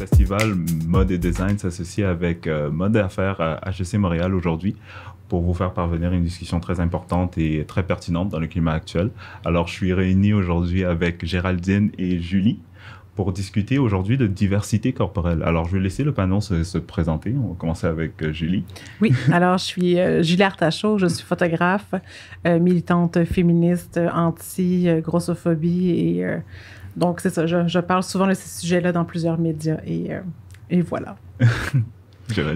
festival Mode et Design s'associe avec Mode et Affaires à HEC Montréal aujourd'hui pour vous faire parvenir une discussion très importante et très pertinente dans le climat actuel. Alors, je suis réuni aujourd'hui avec Géraldine et Julie pour discuter aujourd'hui de diversité corporelle. Alors, je vais laisser le panel se présenter. On va commencer avec Julie. Oui, alors je suis Julie Artachot, je suis photographe, militante féministe, anti-grossophobie et donc c'est ça, je parle souvent de ces sujets-là dans plusieurs médias et voilà.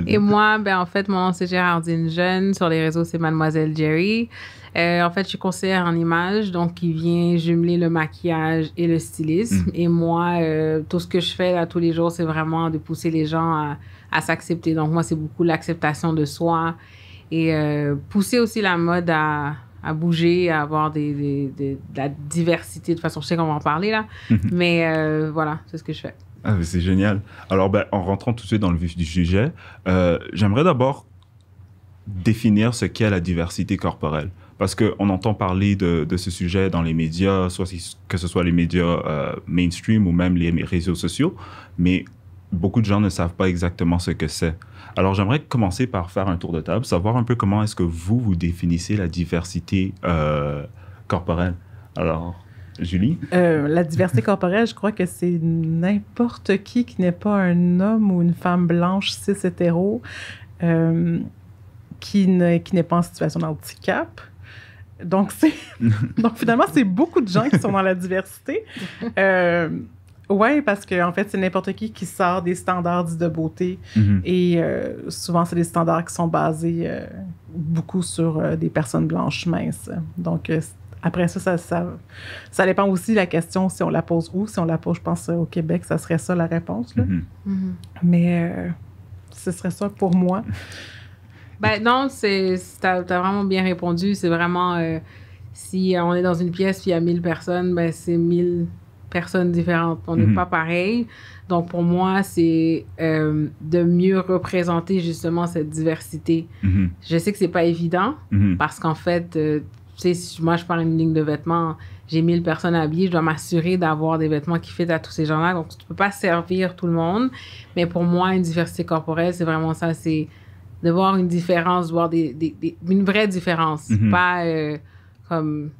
Et moi, en fait, mon nom c'est Géraldine Jeune, sur les réseaux c'est Mademoiselle Jerry. En fait, je suis conseillère en images, donc qui vient jumeler le maquillage et le stylisme. Et moi, tout ce que je fais là tous les jours, c'est vraiment de pousser les gens à s'accepter. Donc moi, c'est beaucoup l'acceptation de soi et pousser aussi la mode à bouger, à avoir de la diversité. De toute façon, je sais qu'on va en parler là, mais voilà, c'est ce que je fais. Ah, c'est génial. Alors, en rentrant tout de suite dans le vif du sujet, j'aimerais d'abord définir ce qu'est la diversité corporelle. Parce qu'on entend parler de ce sujet dans les médias, que ce soit les médias mainstream ou même les réseaux sociaux, mais beaucoup de gens ne savent pas exactement ce que c'est. Alors, j'aimerais commencer par faire un tour de table, savoir un peu comment est-ce que vous définissez la diversité corporelle. Alors, Julie? La diversité corporelle, je crois que c'est n'importe qui n'est pas un homme ou une femme blanche cis hétéro qui n'est pas en situation de handicap. Donc, finalement, c'est beaucoup de gens qui sont dans la diversité. Oui, parce qu'en fait, c'est n'importe qui sort des standards dits de beauté. Et souvent, c'est des standards qui sont basés beaucoup sur des personnes blanches minces. Donc, après ça dépend aussi de la question, si on la pose où. Si on la pose, je pense, au Québec, ça serait ça la réponse. Là. Mais ce serait ça pour moi. Non, t'as vraiment bien répondu. C'est vraiment, si on est dans une pièce puis il y a 1000 personnes, c'est 1000 personnes différentes. On n'est pas pareil. Donc, pour moi, c'est de mieux représenter justement cette diversité. Je sais que c'est pas évident parce qu'en fait... tu sais, moi, je prends une ligne de vêtements, j'ai 1000 personnes habillées, je dois m'assurer d'avoir des vêtements qui fit à tous ces gens-là. Donc, tu ne peux pas servir tout le monde. Mais pour moi, une diversité corporelle, c'est vraiment ça, c'est de voir une différence, de voir une vraie différence. Pas comme,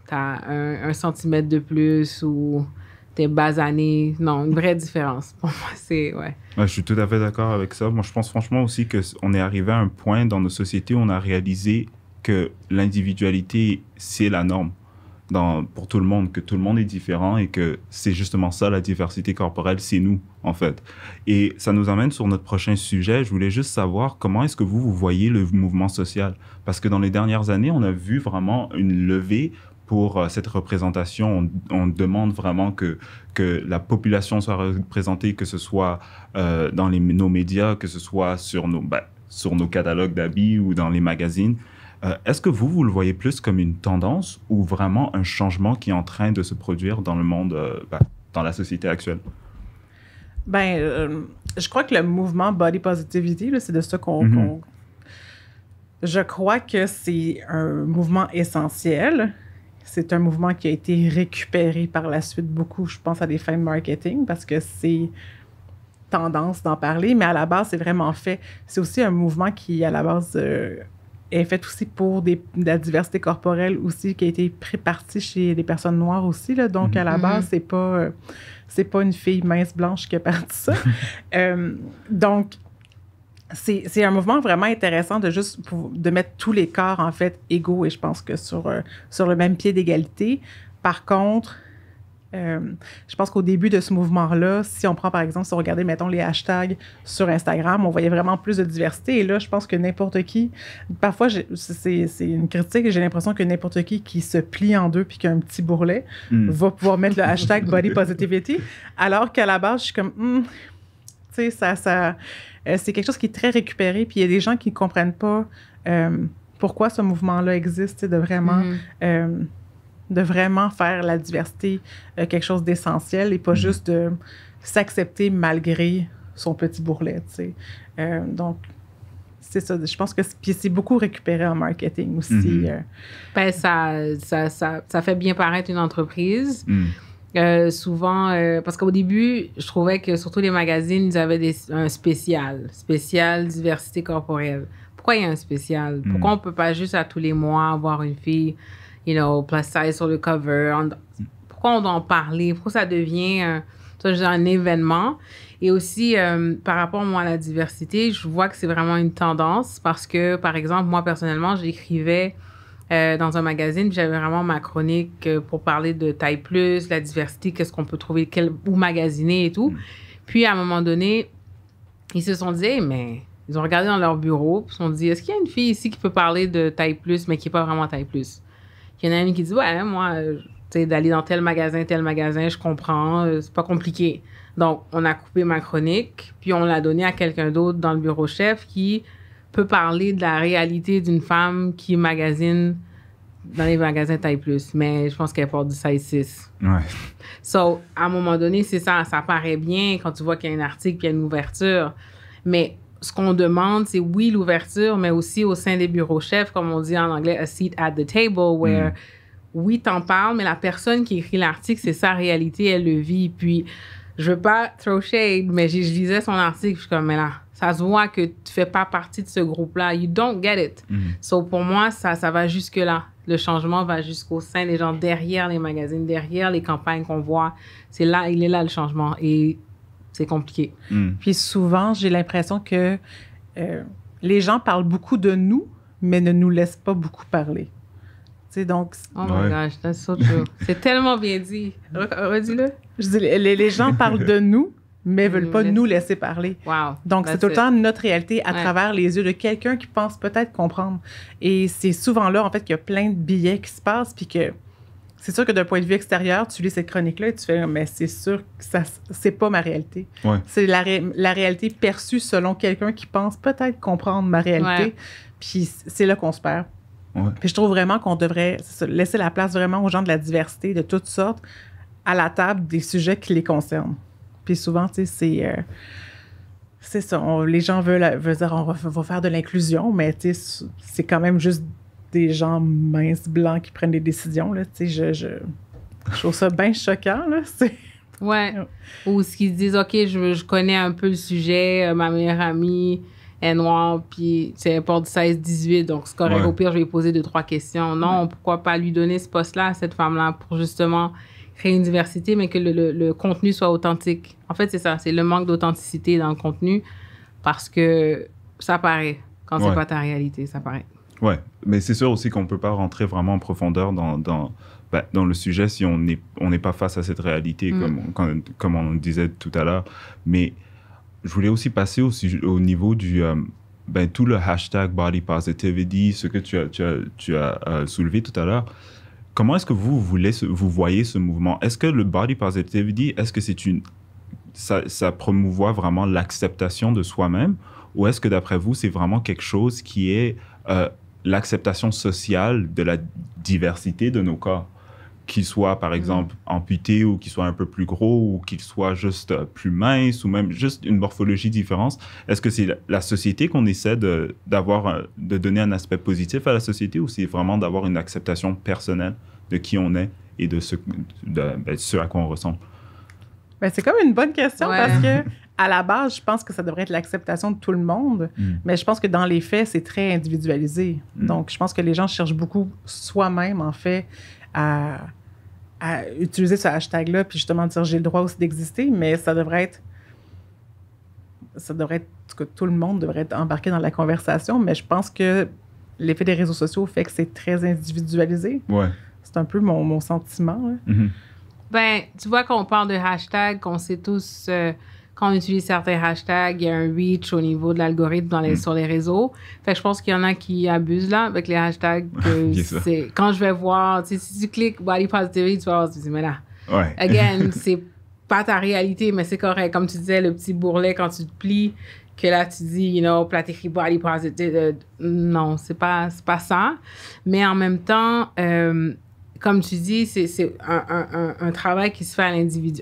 t'as un centimètre de plus ou t'es basané. Non, une vraie différence. Pour moi, c'est, ouais. Je suis tout à fait d'accord avec ça. Moi, je pense franchement aussi qu'on est arrivé à un point dans nos sociétés où on a réalisé que l'individualité, c'est la norme pour tout le monde, que tout le monde est différent et que c'est justement ça, la diversité corporelle, c'est nous, en fait. Et ça nous amène sur notre prochain sujet. Je voulais juste savoir comment est-ce que vous voyez le mouvement social? Parce que dans les dernières années, on a vu vraiment une levée pour cette représentation. On demande vraiment que la population soit représentée, que ce soit dans nos médias, que ce soit sur nos catalogues d'habits ou dans les magazines. Est-ce que vous le voyez plus comme une tendance ou vraiment un changement qui est en train de se produire dans le monde, dans la société actuelle? Je crois que le mouvement Body Positivity, là, c'est de ça qu'on... Je crois que c'est un mouvement essentiel. C'est un mouvement qui a été récupéré par la suite beaucoup, je pense, à des fins de marketing parce que c'est tendance d'en parler, mais à la base, c'est vraiment fait. C'est aussi un mouvement qui, à la base... est faite aussi pour de la diversité corporelle aussi, qui a été pris partie chez les personnes noires aussi. Là. Donc, à la base, c'est pas une fille mince blanche qui a parti ça. Donc, c'est un mouvement vraiment intéressant de mettre tous les corps, en fait, égaux, et je pense que sur le même pied d'égalité. Par contre, je pense qu'au début de ce mouvement-là, si on prend, par exemple, si on regardait, mettons, les hashtags sur Instagram, on voyait vraiment plus de diversité. Et là, je pense que n'importe qui... Parfois, c'est une critique, j'ai l'impression que n'importe qui se plie en deux puis qui a un petit bourrelet va pouvoir mettre le hashtag Body Positivity, alors qu'à la base, je suis comme... tu sais, c'est quelque chose qui est très récupéré, puis il y a des gens qui ne comprennent pas pourquoi ce mouvement-là existe, de vraiment faire la diversité quelque chose d'essentiel et pas juste de s'accepter malgré son petit bourrelet, tu sais. Donc, c'est ça. Je pense que c'est beaucoup récupéré en marketing aussi. Ça fait bien paraître une entreprise. Souvent, parce qu'au début, je trouvais que surtout les magazines, ils avaient un spécial diversité corporelle. Pourquoi il y a un spécial? Pourquoi on peut pas juste à tous les mois avoir une fille, plus size sur le cover? Pourquoi on doit en parler? Pourquoi ça devient un événement? Et aussi, par rapport, moi, à la diversité, je vois que c'est vraiment une tendance parce que, par exemple, moi, personnellement, j'écrivais dans un magazine, puis j'avais vraiment ma chronique pour parler de taille plus, la diversité, qu'est-ce qu'on peut trouver, où magasiner et tout. Puis, à un moment donné, ils se sont dit, mais ils ont regardé dans leur bureau, puis ils se sont dit, est-ce qu'il y a une fille ici qui peut parler de taille plus, mais qui n'est pas vraiment taille plus? Il y en a une qui dit, ouais, moi, tu sais, d'aller dans tel magasin, je comprends, c'est pas compliqué. Donc, on a coupé ma chronique, puis on l'a donnée à quelqu'un d'autre dans le bureau chef qui peut parler de la réalité d'une femme qui magasine dans les magasins taille plus. Mais je pense qu'elle porte du size 6. Ouais. So, à un moment donné, c'est ça paraît bien quand tu vois qu'il y a un article puis il y a une ouverture. Mais ce qu'on demande, c'est oui, l'ouverture, mais aussi au sein des bureaux chefs, comme on dit en anglais, a seat at the table, where oui, t'en parles, mais la personne qui écrit l'article, c'est sa réalité, elle le vit. Puis, je veux pas throw shade, mais je lisais son article, je suis comme, mais là, ça se voit que tu fais pas partie de ce groupe-là. You don't get it. So, pour moi, ça va jusque-là. Le changement va jusqu'au sein des gens, derrière les magazines, derrière les campagnes qu'on voit. C'est là, il est là le changement. Et c'est compliqué. Puis souvent, j'ai l'impression que les gens parlent beaucoup de nous, mais ne nous laissent pas beaucoup parler. Tu sais, donc... Oh my gosh, that's so true. C'est tellement bien dit. Redis-le. Je dis, les gens parlent de nous, mais veulent pas nous laisser parler. Wow. Donc, c'est tout le temps notre réalité à travers les yeux de quelqu'un qui pense peut-être comprendre. Et c'est souvent là, en fait, qu'il y a plein de billets qui se passent, puis que c'est sûr que d'un point de vue extérieur, tu lis cette chronique-là et tu fais « mais c'est sûr que ça, c'est pas ma réalité. Ouais. C'est la réalité perçue selon quelqu'un qui pense peut-être comprendre ma réalité. Puis c'est là qu'on se perd. Ouais. Puis je trouve vraiment qu'on devrait laisser la place vraiment aux gens de la diversité, de toutes sortes, à la table des sujets qui les concernent. Puis souvent, tu sais, c'est ça. Les gens veulent dire on va faire de l'inclusion, mais tu sais, c'est quand même juste des gens minces, blancs qui prennent des décisions. Là, tu sais, je trouve ça bien choquant. Là, ouais. Ou ce qu'ils disent, OK, je connais un peu le sujet, ma meilleure amie est noire, puis c'est un port de 16-18, donc c'est correct. Au pire, je vais lui poser 2-3 questions. Non, pourquoi pas lui donner ce poste-là à cette femme-là pour justement créer une diversité, mais que le contenu soit authentique. En fait, c'est ça, c'est le manque d'authenticité dans le contenu parce que ça paraît. Quand c'est pas ta réalité, ça paraît. Ouais, mais c'est sûr aussi qu'on ne peut pas rentrer vraiment en profondeur dans le sujet si on n'est pas face à cette réalité, comme on disait tout à l'heure. Mais je voulais aussi passer au niveau du... tout le hashtag Body Positivity, ce que tu as soulevé tout à l'heure. Comment est-ce que vous voyez ce mouvement? Est-ce que le Body Positivity, est-ce que ça promouvoit vraiment l'acceptation de soi-même? Ou est-ce que d'après vous, c'est vraiment quelque chose qui est l'acceptation sociale de la diversité de nos corps? Qu'ils soient, par exemple, amputés ou qu'ils soient un peu plus gros ou qu'ils soient juste plus minces ou même juste une morphologie différente. Est-ce que c'est la société qu'on essaie de donner un aspect positif à la société ou c'est vraiment d'avoir une acceptation personnelle de qui on est et de ce à quoi on ressemble? Ben, c'est comme une bonne question parce que à la base, je pense que ça devrait être l'acceptation de tout le monde, mais je pense que dans les faits, c'est très individualisé. Donc, je pense que les gens cherchent beaucoup soi-même, en fait, à utiliser ce hashtag-là, puis justement dire j'ai le droit aussi d'exister, mais ça devrait être que tout le monde devrait être embarqué dans la conversation, mais je pense que l'effet des réseaux sociaux fait que c'est très individualisé. Ouais. C'est un peu mon sentiment. Ben, tu vois, quand on parle de hashtag, qu'on sait tous... quand on utilise certains hashtags, il y a un reach au niveau de l'algorithme sur les réseaux. Fait que je pense qu'il y en a qui abusent là avec les hashtags. Quand je vais voir, si tu cliques Body Positivity, tu vas voir, tu te dis, mais là, again, c'est pas ta réalité, mais c'est correct. Comme tu disais, le petit bourrelet quand tu te plies, que là, tu dis, là, t'écris Body Positivity. Non, c'est pas ça. Mais en même temps... comme tu dis, c'est un travail qui se fait à l'individu.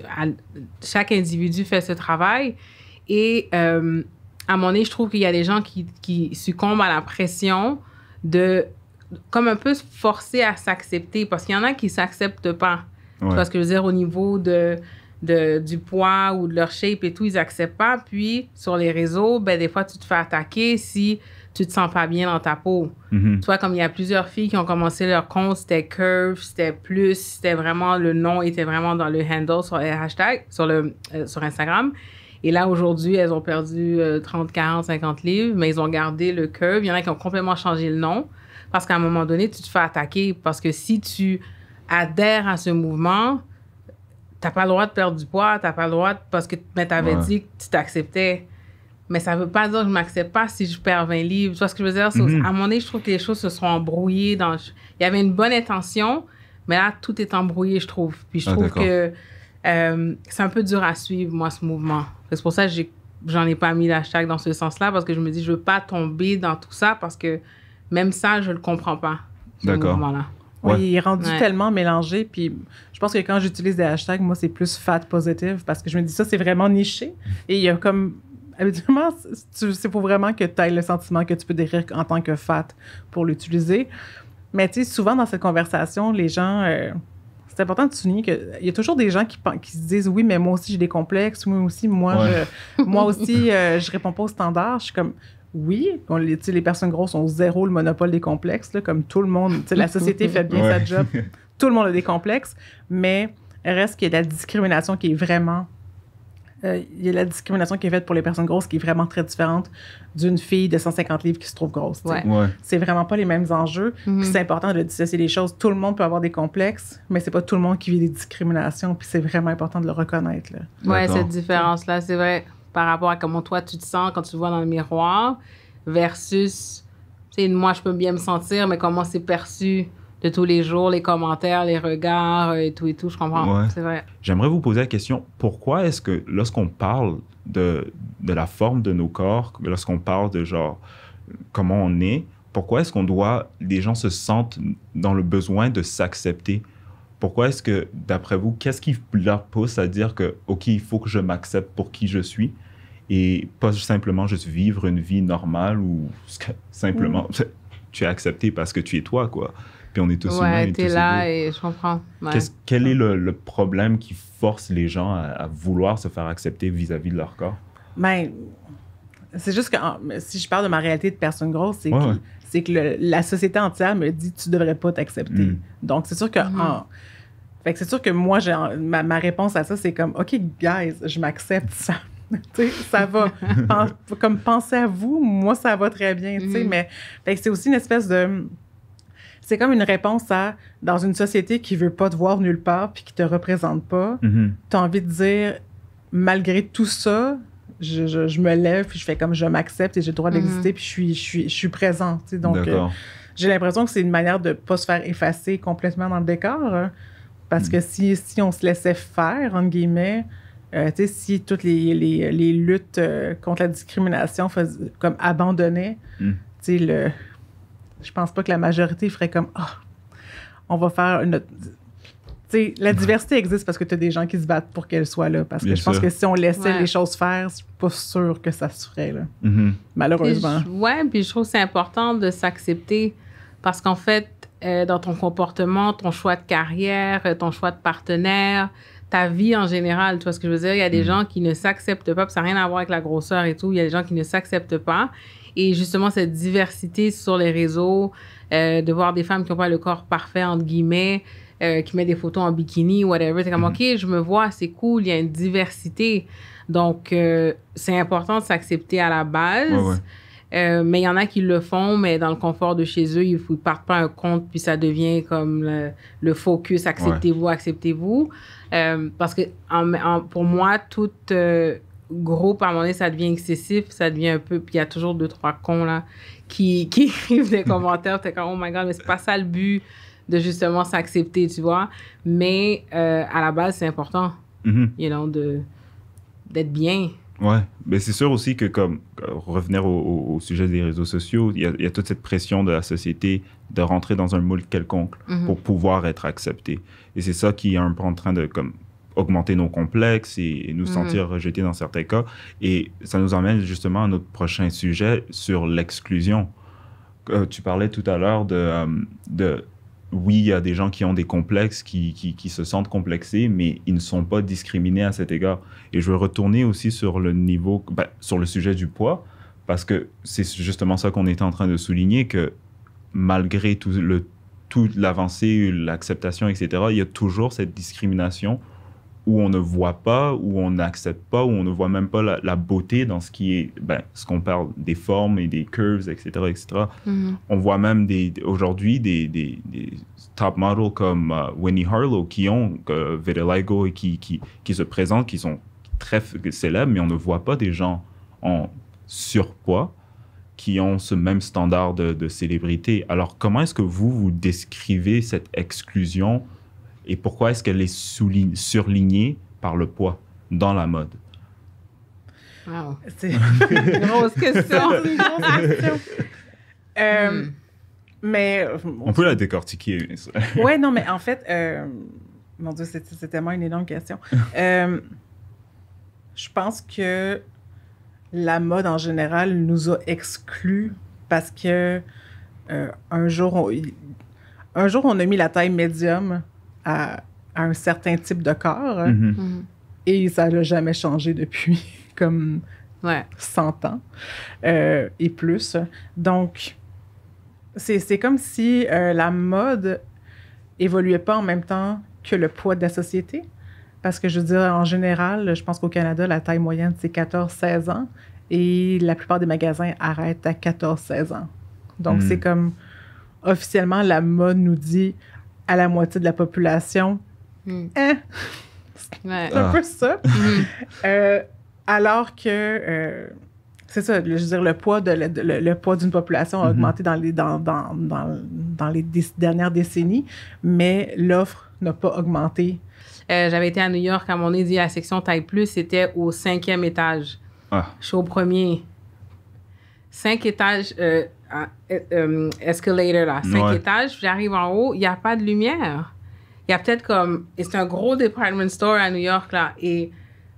Chaque individu fait ce travail. Et à un moment donné, je trouve qu'il y a des gens qui succombent à la pression de, comme un peu se forcer à s'accepter. Parce qu'il y en a qui ne s'acceptent pas. Tu vois ce que je veux dire? Au niveau du poids ou de leur shape et tout, ils acceptent pas. Puis, sur les réseaux, ben, des fois, tu te fais attaquer si tu te sens pas bien dans ta peau. Tu vois, comme il y a plusieurs filles qui ont commencé leur compte, c'était curve, c'était plus, c'était vraiment, le nom était vraiment dans le handle sur les hashtags, sur Instagram. Et là, aujourd'hui, elles ont perdu 30, 40, 50 livres, mais ils ont gardé le curve. Il y en a qui ont complètement changé le nom parce qu'à un moment donné, tu te fais attaquer. Parce que si tu adhères à ce mouvement, t'as pas le droit de perdre du poids, t'as pas le droit parce que t'avais dit que tu t'acceptais. Mais ça veut pas dire que je m'accepte pas si je perds 20 livres. Tu vois ce que je veux dire? À un moment donné, je trouve que les choses se sont embrouillées. Il y avait une bonne intention, mais là, tout est embrouillé, je trouve. Puis je trouve que c'est un peu dur à suivre, moi, ce mouvement. C'est pour ça que j'en ai pas mis l'hashtag dans ce sens-là, parce que je me dis, je veux pas tomber dans tout ça, parce que même ça, je le comprends pas, ce mouvement-là. Oui, il est rendu tellement mélangé. Puis je pense que quand j'utilise des hashtags, moi, c'est plus fat positive, parce que je me dis, ça, c'est vraiment niché. Et il y a comme... Habituellement, c'est pour vraiment que tu aies le sentiment que tu peux décrire en tant que fat pour l'utiliser. Mais tu sais, souvent dans cette conversation, les gens... c'est important de souligner qu'il y a toujours des gens qui se disent « Oui, mais moi aussi, j'ai des complexes. Moi aussi, je réponds pas aux standards. » Je suis comme... Oui, les personnes grosses ont zéro le monopole des complexes, là, comme tout le monde. La société fait bien sa job. Tout le monde a des complexes. Mais il reste qu'il y a de la discrimination qui est vraiment... il y a la discrimination qui est faite pour les personnes grosses qui est vraiment très différente d'une fille de 150 livres qui se trouve grosse. C'est vraiment pas les mêmes enjeux. Puis c'est important de dissocier les choses. Tout le monde peut avoir des complexes, mais c'est pas tout le monde qui vit des discriminations. Puis c'est vraiment important de le reconnaître. Oui, cette différence-là, c'est vrai, par rapport à comment toi tu te sens quand tu te vois dans le miroir versus, tu sais, moi je peux bien me sentir, mais comment c'est perçu de tous les jours, les commentaires, les regards et tout, je comprends. C'est vrai. J'aimerais vous poser la question, pourquoi est-ce que lorsqu'on parle de la forme de nos corps, lorsqu'on parle de genre comment on est, pourquoi est-ce les gens se sentent dans le besoin de s'accepter? Pourquoi est-ce que, d'après vous, qu'est-ce qui leur pousse à dire que, OK, il faut que je m'accepte pour qui je suis et pas simplement juste vivre une vie normale ou simplement tu es accepté parce que tu es toi, quoi. Puis on est tous humains. Ouais, t'es là et je comprends. Ouais. Quel est le problème qui force les gens à vouloir se faire accepter vis-à-vis de leur corps? Ben, c'est juste que si je parle de ma réalité de personne grosse, c'est que la société entière me dit tu devrais pas t'accepter. Donc c'est sûr que fait que c'est sûr que moi ma réponse à ça c'est comme OK guys, je m'accepte ça. Ça va. Comme pensez à vous, moi ça va très bien, mais fait que c'est aussi une espèce de... C'est comme une réponse à, dans une société qui veut pas te voir nulle part puis qui te représente pas, t'as envie de dire, malgré tout ça, je me lève puis je fais comme je m'accepte et j'ai le droit d'exister puis je suis présent. Donc, j'ai l'impression que c'est une manière de pas se faire effacer complètement dans le décor. Hein, parce que si on se laissait faire, entre guillemets, si toutes les luttes contre la discrimination comme abandonnaient, je pense pas que la majorité ferait comme on va faire la diversité existe parce que tu as des gens qui se battent pour qu'elle soit là. Parce que je pense que si on laissait les choses faire, je suis pas sûre que ça se ferait, là. Malheureusement. Puis je trouve que c'est important de s'accepter parce qu'en fait, dans ton comportement, ton choix de carrière, ton choix de partenaire, ta vie en général, tu vois ce que je veux dire? Il y a des gens qui ne s'acceptent pas, puis ça n'a rien à voir avec la grosseur et tout. Il y a des gens qui ne s'acceptent pas. Et justement, cette diversité sur les réseaux, de voir des femmes qui n'ont pas le corps parfait, entre guillemets, qui mettent des photos en bikini, whatever, c'est comme, OK, je me vois, c'est cool, il y a une diversité. Donc, c'est important de s'accepter à la base. Mais il y en a qui le font, mais dans le confort de chez eux, ils ne partent pas un compte, puis ça devient comme le focus, acceptez-vous, acceptez-vous. Parce que pour moi, tout groupe, à un moment donné, ça devient excessif, ça devient un peu... Puis il y a toujours 2-3 cons, là, qui écrivent des commentaires, t'es comme, oh my God, mais c'est pas ça le but de justement s'accepter, tu vois. Mais à la base, c'est important, d'être bien. Ouais, mais c'est sûr aussi que comme revenir au sujet des réseaux sociaux, il y a toute cette pression de la société de rentrer dans un moule quelconque pour pouvoir être accepté. Et c'est ça qui est un peu en train de comme augmenter nos complexes et nous sentir rejetés dans certains cas. Et ça nous emmène justement à notre prochain sujet sur l'exclusion. Tu parlais tout à l'heure de oui, il y a des gens qui ont des complexes, qui se sentent complexés, mais ils ne sont pas discriminés à cet égard. Et je veux retourner aussi sur le niveau, sur le sujet du poids, parce que c'est justement ça qu'on était en train de souligner, que malgré toute l'avancée, l'acceptation, etc., il y a toujours cette discrimination où on ne voit pas, où on n'accepte pas, où on ne voit même pas la beauté dans ce qui est, ce qu'on parle des formes et des curves, etc., etc. Mm-hmm. On voit même aujourd'hui des top models comme Winnie Harlow qui ont vitiligo et qui se présentent, qui sont très célèbres, mais on ne voit pas des gens en surpoids qui ont ce même standard de célébrité. Alors, comment est-ce que vous décrivez cette exclusion et pourquoi est-ce qu'elle est surlignée par le poids dans la mode? Wow. C'est une grosse question. Mais... On peut la décortiquer. Oui, non, mais en fait, mon Dieu, c'est tellement une énorme question. Je pense que la mode, en général, nous a exclus parce que un jour, on a mis la taille médium à un certain type de corps et ça n'a jamais changé depuis comme 100 ans et plus. Donc, c'est comme si la mode évoluait pas en même temps que le poids de la société. Parce que je veux dire, en général, je pense qu'au Canada, la taille moyenne, c'est 14-16 ans et la plupart des magasins arrêtent à 14-16 ans. Donc, c'est comme, officiellement, la mode nous dit à la moitié de la population, c'est un peu ça. Alors que, c'est ça, je veux dire, le poids d'une population a augmenté dans les dernières décennies, mais l'offre n'a pas augmenté. J'avais été à New York, à mon avis, la section taille plus, c'était au 5e étage. Je suis au premier. 5 étages, escalator, là. 5 étages, j'arrive en haut, il n'y a pas de lumière. Il y a peut-être comme... C'est un gros department store à New York, là, et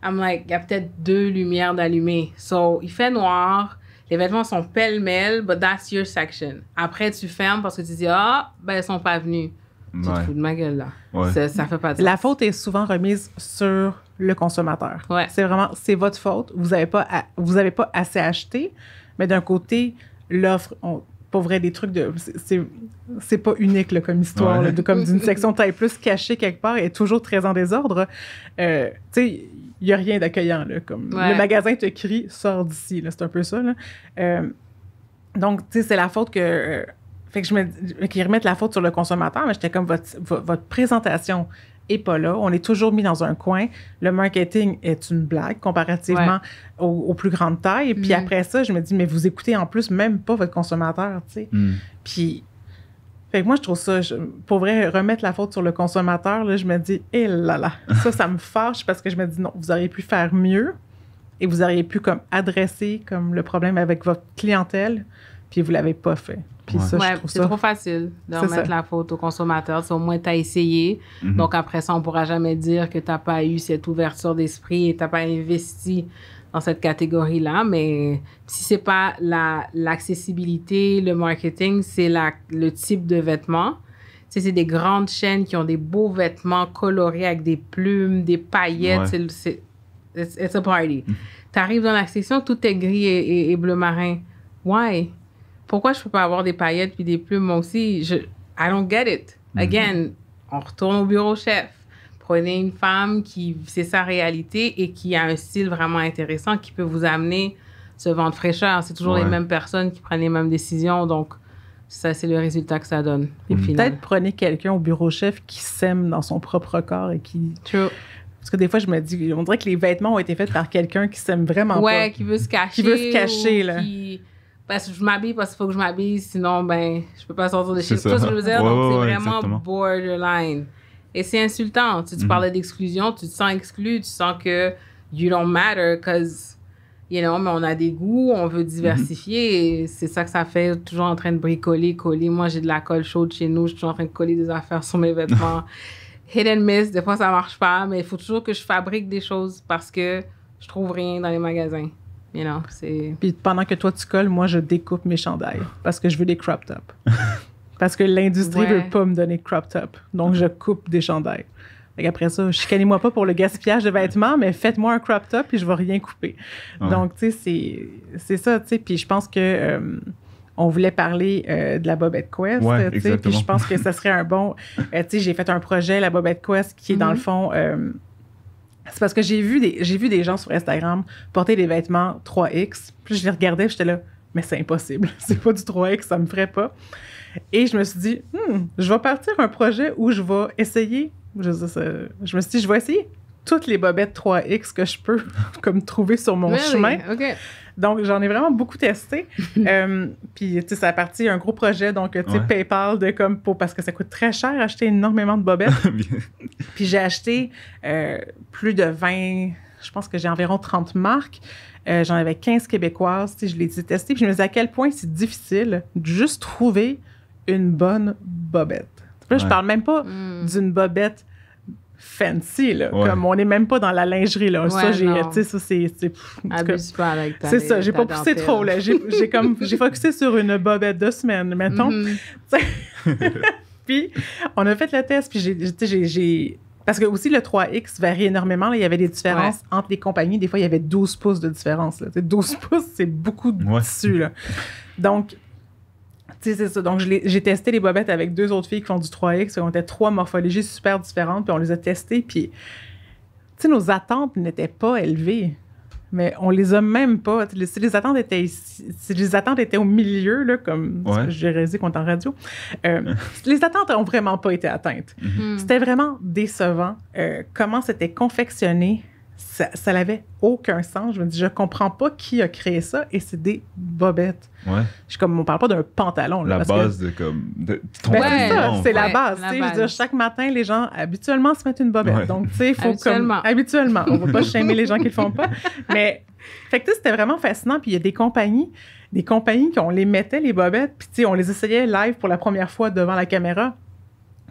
I'm like, il y a peut-être 2 lumières d'allumées. So, il fait noir, les vêtements sont pêle-mêle, but that's your section. Après, tu fermes parce que tu dis, ils sont pas venus. Tu te fous de ma gueule, là. Ça fait pas de sens. La faute est souvent remise sur le consommateur. C'est votre faute. Vous avez pas assez acheté, mais d'un côté, l'offre, pour vrai, des trucs de... C'est pas unique, là, comme histoire, là, comme d'une section taille plus cachée quelque part et toujours très en désordre. Tu sais, il n'y a rien d'accueillant, là. Comme le magasin te crie, sors d'ici, là. C'est un peu ça, là. Donc, tu sais, c'est la faute que... fait que qu'ils remettent la faute sur le consommateur, mais j'étais comme, votre présentation est pas là. On est toujours mis dans un coin. Le marketing est une blague comparativement aux plus grandes tailles. Puis après ça, je me dis, mais vous écoutez en plus même pas votre consommateur, tu sais. Puis, fait que moi, je trouve ça, pour vrai, remettre la faute sur le consommateur, là, je me dis, ça me fâche parce que je me dis, non, vous auriez pu faire mieux et vous auriez pu comme adresser comme le problème avec votre clientèle, puis vous l'avez pas fait. Puis ça, je trouve c'est trop facile de remettre la faute au consommateur. Au moins, tu as essayé. Donc, après ça, on ne pourra jamais dire que tu n'as pas eu cette ouverture d'esprit et tu n'as pas investi dans cette catégorie-là. Mais si ce n'est pas l'accessibilité, le marketing, c'est le type de vêtements. Tu sais, c'est des grandes chaînes qui ont des beaux vêtements colorés avec des plumes, des paillettes. It's a party. Tu arrives dans la section, tout est gris et bleu marin. Why? Pourquoi je peux pas avoir des paillettes puis des plumes, moi aussi? I don't get it. Again, on retourne au bureau chef. Prenez une femme qui c'est sa réalité et qui a un style vraiment intéressant qui peut vous amener ce vent de fraîcheur. C'est toujours les mêmes personnes qui prennent les mêmes décisions. Donc, ça, c'est le résultat que ça donne. Et peut-être prenez quelqu'un au bureau chef qui s'aime dans son propre corps et qui... True. Parce que des fois, je me dis, on dirait que les vêtements ont été faits par quelqu'un qui s'aime vraiment pas. Ouais, qui veut se cacher. Qui veut se cacher, là. Parce que je m'habille parce qu'il faut que je m'habille, sinon, je peux pas sortir de chez moi. C'est ça que je veux dire. Donc, c'est vraiment borderline. Et c'est insultant. Tu parlais d'exclusion, tu te sens exclu, tu sens que you don't matter because, mais on a des goûts, on veut diversifier et c'est ça que ça fait, toujours en train de bricoler, coller. Moi, j'ai de la colle chaude chez nous, je suis toujours en train de coller des affaires sur mes vêtements. Hit and miss, des fois, ça marche pas, mais il faut toujours que je fabrique des choses parce que je trouve rien dans les magasins. Puis pendant que toi, tu colles, moi, je découpe mes chandails parce que je veux des crop tops. Parce que l'industrie veut pas me donner de crop top. Donc, je coupe des chandails. Après ça, chicanez-moi pas pour le gaspillage de vêtements, mais faites-moi un crop top et je vais rien couper. Ouais. Donc, tu sais, c'est ça, tu sais. Puis je pense que on voulait parler de la Bobette Quest, ouais, tu sais. Puis je pense que ça serait un bon... tu sais, j'ai fait un projet, la Bobette Quest, qui est dans le fond... c'est parce que j'ai vu des gens sur Instagram porter des vêtements 3X. Puis je les regardais, j'étais là, mais c'est impossible. C'est pas du 3X, ça me ferait pas. Et je me suis dit, je vais partir un projet où je vais essayer... Je me suis dit, je vais essayer toutes les bobettes 3X que je peux comme trouver sur mon chemin. Okay. Donc, j'en ai vraiment beaucoup testé. Puis, tu sais, ça a parti un gros projet, donc, tu sais, PayPal, parce que ça coûte très cher acheter énormément de bobettes. Puis, j'ai acheté plus de 20, je pense que j'ai environ 30 marques. J'en avais 15 québécoises, tu sais, je les ai testées. Puis, je me disais à quel point c'est difficile de juste trouver une bonne bobette. Là, je parle même pas d'une bobette fancy, là. Comme on n'est même pas dans la lingerie, là. Ça, tu sais, ça, c'est abuse pas avec ta... C'est ça, j'ai pas poussé trop, là. J'ai focusé sur une bobette de semaine, mettons. Puis, on a fait le test, puis j'ai... Parce que aussi, le 3X varie énormément. Là. Il y avait des différences entre les compagnies. Des fois, il y avait 12 pouces de différence. Là. 12 pouces, c'est beaucoup de tissu, là. Donc... c'est ça. Donc, j'ai testé les bobettes avec 2 autres filles qui font du 3X. On était 3 morphologies super différentes, puis on les a testées. Puis, tu sais, nos attentes n'étaient pas élevées, mais on les a même pas. Si les attentes étaient au milieu, là, comme j'ai réalisé qu'on est en radio, les attentes n'ont vraiment pas été atteintes. C'était vraiment décevant. Comment c'était confectionné, ça n'avait aucun sens. Je me dis, je comprends pas qui a créé ça, et c'est des bobettes. Je suis comme, on parle pas d'un pantalon. Là, la base de comme... c'est ça, c'est la base. Je veux dire, chaque matin, les gens, habituellement, se mettent une bobette. Donc, tu sais, il faut habituellement. On va pas shamer les gens qui le font pas. Mais, fait que c'était vraiment fascinant. Puis il y a des compagnies qu'on les mettait, les bobettes, puis tu sais, on les essayait live pour la première fois devant la caméra.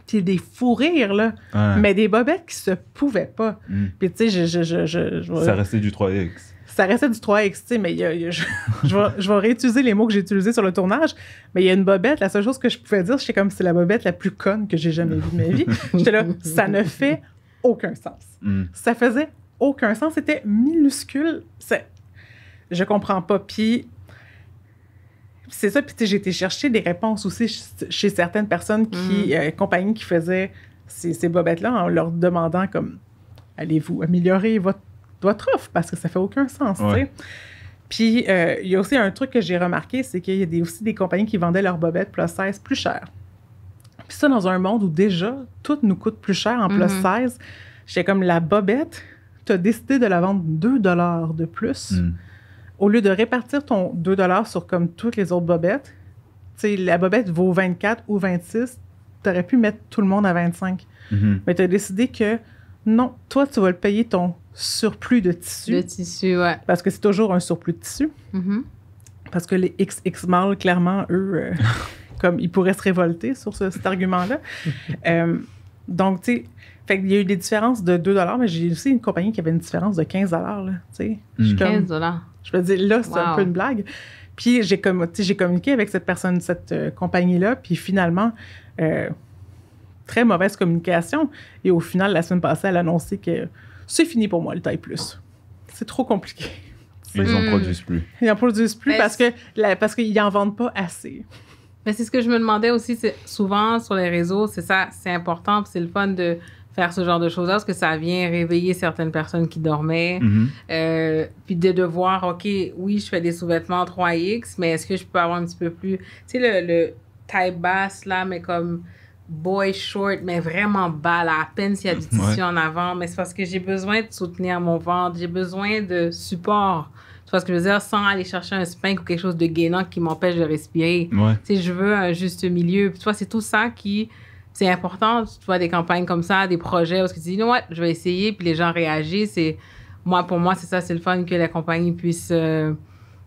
Puis des fous rires, là. Mais des bobettes qui se pouvaient pas. Puis tu sais, ça restait du 3X. Ça restait du 3X, tu sais, mais je vais réutiliser les mots que j'ai utilisés sur le tournage, mais il y a une bobette, la seule chose que je pouvais dire, c'est comme c'est la bobette la plus conne que j'ai jamais vue de ma vie. J'étais là, ça ne fait aucun sens. Ça faisait aucun sens, c'était minuscule. Je comprends pas. Puis c'est ça, puis j'ai été chercher des réponses aussi chez certaines personnes compagnies qui faisaient ces bobettes-là en leur demandant comme, allez-vous améliorer votre offre, parce que ça fait aucun sens, tu sais. Puis, il y a aussi un truc que j'ai remarqué, c'est qu'il y a aussi des compagnies qui vendaient leurs bobettes plus 16 plus cher. Puis ça, dans un monde où déjà, tout nous coûte plus cher en plus 16, j'étais comme, la bobette, tu as décidé de la vendre 2 $ de plus. Au lieu de répartir ton 2 $ sur comme toutes les autres bobettes, tu sais, la bobette vaut 24 ou 26, tu aurais pu mettre tout le monde à 25. Mais tu as décidé que non, toi, tu vas le payer ton surplus de tissu. De tissu, ouais. Parce que c'est toujours un surplus de tissu. Parce que les XX mâles, clairement, eux, comme ils pourraient se révolter sur cet argument-là. Donc, tu sais, fait qu'il y a eu des différences de 2 $, mais j'ai aussi une compagnie qui avait une différence de 15 $, là, tu sais. 15 $. Je me dis, là, c'est un peu une blague. Puis, j'ai communiqué avec cette compagnie-là, puis finalement... très mauvaise communication. Et au final, la semaine passée, elle a annoncé que c'est fini pour moi, le taille plus. C'est trop compliqué. Ils n'en produisent plus. Ils n'en produisent plus parce qu'ils n'en vendent pas assez. Mais c'est ce que je me demandais aussi, c'est souvent sur les réseaux, c'est ça, c'est important, puis c'est le fun de faire ce genre de choses-là, parce que ça vient réveiller certaines personnes qui dormaient. Puis de voir, OK, oui, je fais des sous-vêtements 3X, mais est-ce que je peux avoir un petit peu plus... Tu sais, le taille basse, là, mais comme... boy short, mais vraiment bas, là, à peine s'il y a du tissu en avant, mais c'est parce que j'ai besoin de soutenir mon ventre, j'ai besoin de support. Tu vois ce que je veux dire? Sans aller chercher un spank ou quelque chose de gainant qui m'empêche de respirer. Tu sais, je veux un juste milieu. Puis tu vois, c'est tout ça qui... C'est important, tu vois, des campagnes comme ça, des projets, parce que tu dis, non, je vais essayer, puis les gens réagissent. Pour moi, c'est ça, c'est le fun que la compagnie puisse...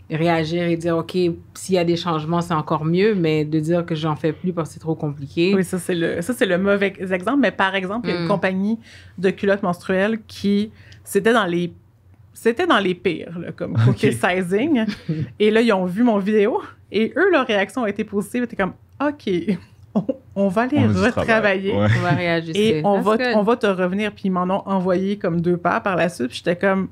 réagir et dire, OK, s'il y a des changements, c'est encore mieux, mais de dire que j'en fais plus parce que c'est trop compliqué. Oui, ça, c'est le mauvais exemple. Mais par exemple, il y a une compagnie de culottes menstruelles qui... C'était dans les pires, là, comme côté sizing. Et là, ils ont vu mon vidéo et eux, leur réaction a été positive. C'était comme, OK, on va les retravailler. Ouais. On va réajuster. Et on va te revenir. Puis ils m'en ont envoyé comme 2 paires par la suite. Puis j'étais comme,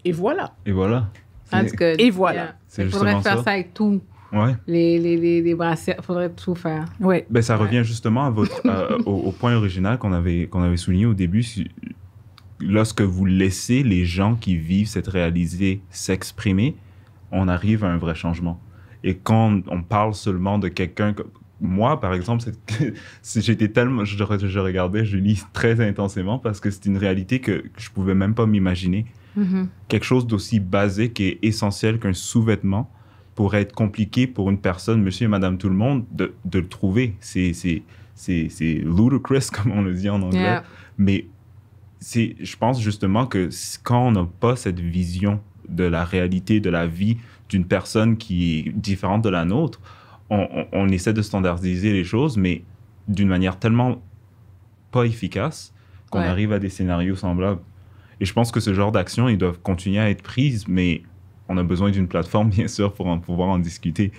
et voilà. Et voilà. That's good. Et voilà. Yeah. C'est Il faudrait justement faire ça avec tout. Ouais. Les bracelets, il faudrait tout faire. Oui. Ben, ça revient justement à au point original qu'on avait souligné au début. Lorsque vous laissez les gens qui vivent cette réalité s'exprimer, on arrive à un vrai changement. Et quand on parle seulement de quelqu'un... Moi, par exemple, j'étais tellement... Je regardais Julie très intensément parce que c'est une réalité que je ne pouvais même pas m'imaginer. Mm-hmm. Quelque chose d'aussi basique et essentiel qu'un sous-vêtement pourrait être compliqué pour une personne, monsieur et madame tout le monde, de le trouver. C'est ludicrous, comme on le dit en anglais. Yeah. Mais je pense justement que quand on n'a pas cette vision de la réalité, de la vie d'une personne qui est différente de la nôtre, on essaie de standardiser les choses, mais d'une manière tellement pas efficace qu'on arrive à des scénarios semblables. Et je pense que ce genre d'actions, ils doivent continuer à être prises, mais on a besoin d'une plateforme, bien sûr, pour pouvoir en discuter.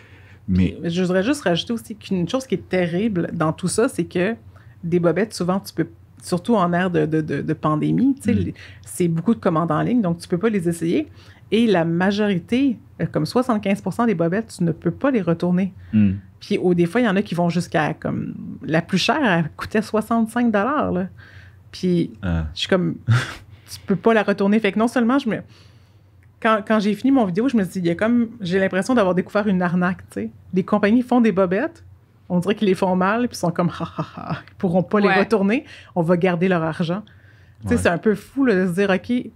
Mais je voudrais juste rajouter aussi qu'une chose qui est terrible dans tout ça, c'est que des bobettes, souvent, tu peux, surtout en ère de pandémie, tu sais, c'est beaucoup de commandes en ligne, donc tu peux pas les essayer. Et la majorité, comme 75% des bobettes, tu ne peux pas les retourner. Puis des fois, il y en a qui vont jusqu'à, comme, la plus chère, elle coûtait 65 $, là. Puis je suis comme, tu peux pas la retourner. Fait que non seulement, quand j'ai fini mon vidéo, je me suis dit, j'ai l'impression d'avoir découvert une arnaque, tu sais. Les compagnies font des bobettes, on dirait qu'ils les font mal, puis ils sont comme, ils pourront pas les retourner, on va garder leur argent. Tu sais, c'est un peu fou, là, de se dire, OK,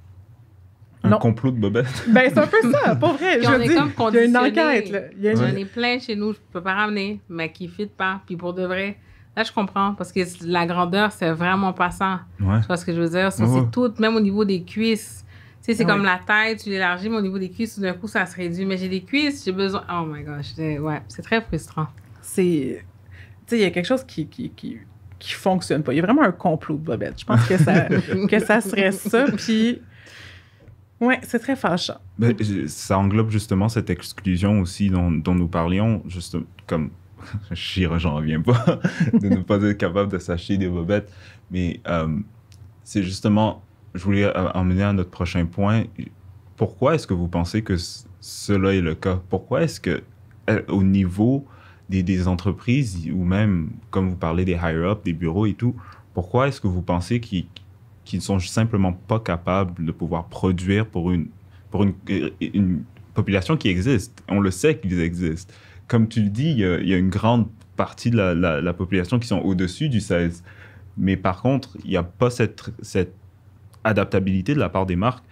un complot de bobettes. Ben, c'est un peu ça, pas vrai. Puis on est comme il y a une enquête, là. J'en ai plein chez nous, je peux pas ramener, mais qui ne fit pas. Puis pour de vrai, là, je comprends, parce que la grandeur, c'est vraiment pas ça. Ouais. Tu vois ce que je veux dire? C'est tout, même au niveau des cuisses. Tu sais, c'est comme la tête, tu l'élargis, mais au niveau des cuisses, tout d'un coup, ça se réduit. Mais j'ai des cuisses, j'ai besoin... Oh my gosh, c'est très frustrant. Tu sais, il y a quelque chose qui fonctionne pas. Il y a vraiment un complot de bobettes. Je pense que ça serait ça, puis... Oui, c'est très fâchant. Ben, ça englobe justement cette exclusion aussi dont nous parlions, juste comme, j'en reviens pas, de ne pas être capable de s'acheter des bobettes, mais c'est justement, je voulais emmener à notre prochain point. Pourquoi est-ce que vous pensez que cela est le cas? Pourquoi est-ce que, au niveau des entreprises, ou même, comme vous parlez des higher-up, des bureaux et tout, pourquoi est-ce que vous pensez qu'ils ne sont simplement pas capables de pouvoir produire pour une population qui existe? On le sait qu'ils existent. Comme tu le dis, il y a une grande partie de la population qui sont au-dessus du 16. Mais par contre, il n'y a pas cette adaptabilité de la part des marques.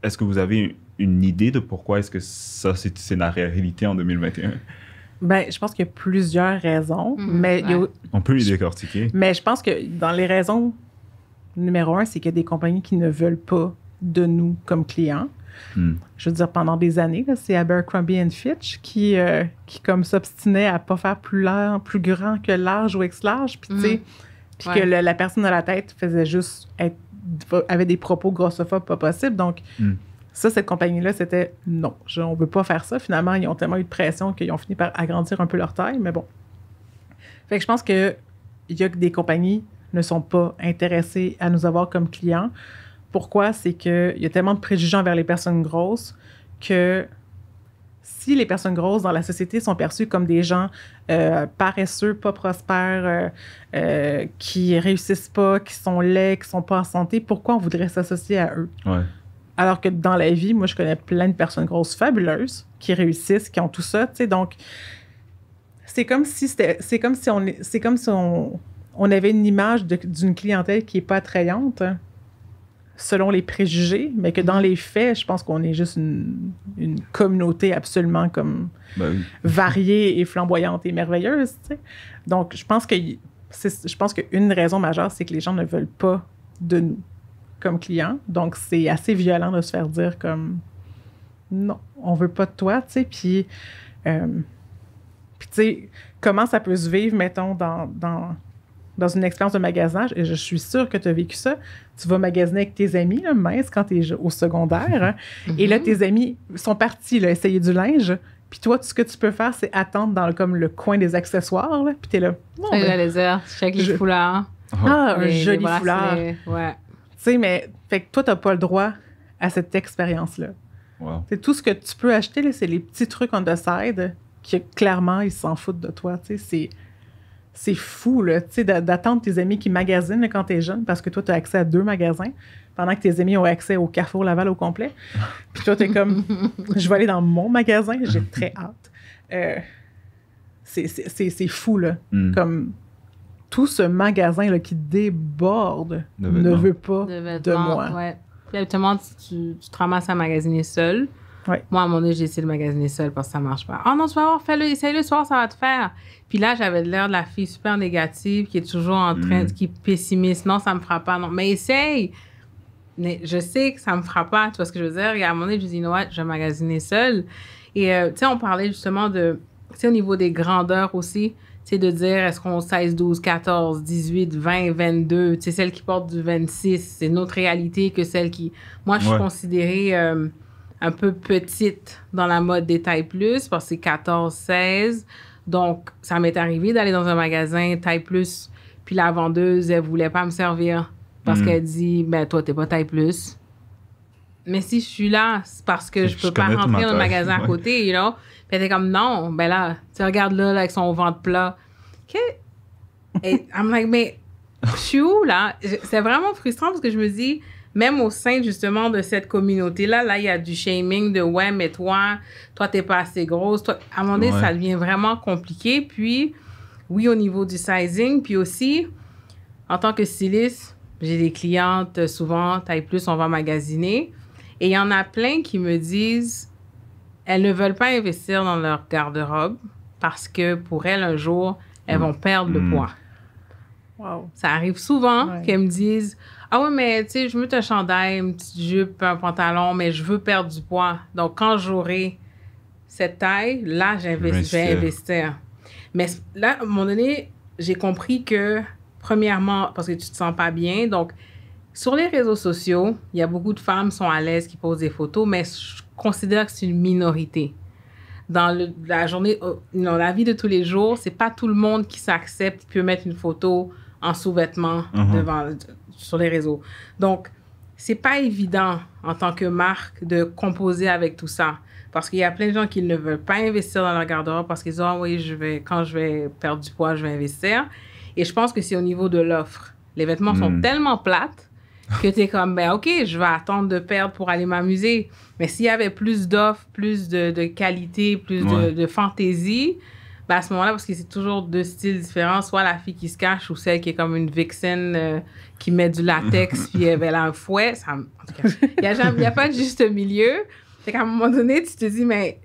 Est-ce que vous avez une idée de pourquoi est-ce que ça, c'est la réalité en 2021? Ben, je pense qu'il y a plusieurs raisons. Mais on peut les décortiquer. Mais je pense que dans les raisons... Numéro 1, c'est qu'il y a des compagnies qui ne veulent pas de nous comme clients. Je veux dire, pendant des années, là, c'est Abercrombie & Fitch qui comme s'obstinait à ne pas faire plus grand que large ou ex-large. Puis, tu sais, puis que la personne à la tête faisait juste avait des propos grossophobes pas possibles. Donc, ça, cette compagnie-là, c'était non, on ne veut pas faire ça. Finalement, ils ont tellement eu de pression qu'ils ont fini par agrandir un peu leur taille. Mais bon. Fait que je pense qu'il y a des compagnies ne sont pas intéressés à nous avoir comme clients. Pourquoi? C'est qu'il y a tellement de préjugés envers les personnes grosses que si les personnes grosses dans la société sont perçues comme des gens paresseux, pas prospères, qui réussissent pas, qui sont laids, qui sont pas en santé, pourquoi on voudrait s'associer à eux? Ouais. Alors que dans la vie, moi, je connais plein de personnes grosses fabuleuses qui réussissent, qui ont tout ça, tu sais, donc c'est comme si on avait une image d'une clientèle qui n'est pas attrayante, hein, selon les préjugés, mais que dans les faits, je pense qu'on est juste une communauté absolument comme variée et flamboyante et merveilleuse. Tu sais. Donc, je pense qu'une raison majeure, c'est que les gens ne veulent pas de nous comme clients. Donc, c'est assez violent de se faire dire comme non, on veut pas de toi, tu sais. Puis, tu sais, comment ça peut se vivre, mettons, dans une expérience de magasinage, et je suis sûre que tu as vécu ça, tu vas magasiner avec tes amis, là, mince, quand tu es au secondaire, hein, et là, tes amis sont partis là, essayer du linge, Puis toi, tout ce que tu peux faire, c'est attendre dans comme le coin des accessoires, là, puis t'es là. Oh, j'allais dire, check les foulards. Ah, un joli foulard. Ouais. Tu sais, mais fait que toi, t'as pas le droit à cette expérience-là. Wow. C'est tout ce que tu peux acheter, là, c'est les petits trucs on the side qui, clairement, ils s'en foutent de toi. Tu sais, c'est fou, là, tu sais, d'attendre tes amis qui magasinent là, quand t'es jeune, parce que toi, t'as accès à 2 magasins, pendant que tes amis ont accès au Carrefour Laval au complet. Puis toi, t'es comme, je vais aller dans mon magasin, j'ai très hâte. C'est fou, là. Comme tout ce magasin là, qui déborde ne veut pas de moi. Ouais. Puis habituellement, tu te ramasses à magasiner seul. Ouais. Moi, à un moment donné, j'ai essayé de magasiner seul parce que ça marche pas. « Oh non, tu vas voir, fais-le, essaye-le ce soir, ça va te faire. » Puis là, j'avais l'air de la fille super négative qui est toujours en train, qui est pessimiste. « Non, ça me fera pas. » Non, mais essaye! Mais je sais que ça me fera pas. Tu vois ce que je veux dire? Et à un moment donné, je me dis « Non, je vais magasiner seul. » Et tu sais, on parlait justement de... Tu sais, au niveau des grandeurs aussi, tu sais, de dire est-ce qu'on 16, 12, 14, 18, 20, 22, tu sais, celle qui porte du 26, c'est une autre réalité que celle qui... Moi, je suis considérée un peu petite dans la mode des tailles plus, parce que c'est 14, 16. Donc, ça m'est arrivé d'aller dans un magasin taille plus, puis la vendeuse, elle voulait pas me servir parce qu'elle dit, ben toi, t'es pas taille plus. Mais si je suis là, c'est parce que je peux pas rentrer dans le magasin à côté, you know? Puis elle était comme, non, ben là, tu regardes là avec son ventre plat. Et I'm like, mais je suis où, là? C'est vraiment frustrant parce que je me dis, même au sein, justement, de cette communauté-là, là, il y a du shaming de, ouais, mais toi, t'es pas assez grosse. Toi, à un moment donné, ça devient vraiment compliqué. Puis, oui, au niveau du sizing, puis aussi, en tant que styliste, j'ai des clientes, souvent, taille plus, on va magasiner. Et il y en a plein qui me disent, elles ne veulent pas investir dans leur garde-robe parce que pour elles, un jour, elles vont perdre le poids. Wow. Ça arrive souvent qu'elles me disent, ah ouais, mais tu sais, je veux un chandail, une petite jupe, un pantalon, mais je veux perdre du poids. Donc, quand j'aurai cette taille, là, je vais investir. Mais là, à un moment donné, j'ai compris que, premièrement, parce que tu te sens pas bien, donc, sur les réseaux sociaux, il y a beaucoup de femmes qui sont à l'aise, qui posent des photos, mais je considère que c'est une minorité. Dans la journée, dans la vie de tous les jours, c'est pas tout le monde qui s'accepte, qui peut mettre une photo en sous-vêtements sur les réseaux. Donc, c'est pas évident en tant que marque de composer avec tout ça. Parce qu'il y a plein de gens qui ne veulent pas investir dans leur garde-robe parce qu'ils disent, ah oui, quand je vais perdre du poids, je vais investir. Et je pense que c'est au niveau de l'offre. Les vêtements sont tellement plates que tu es comme, ben OK, je vais attendre de perdre pour aller m'amuser. Mais s'il y avait plus d'offres, plus de qualité, plus de fantaisie, ben à ce moment-là, parce que c'est toujours 2 styles différents, soit la fille qui se cache ou celle qui est comme une vixen qui met du latex puis elle a un fouet. En tout cas, il n'y a pas de juste milieu. Fait qu'à un moment donné, tu te dis, mais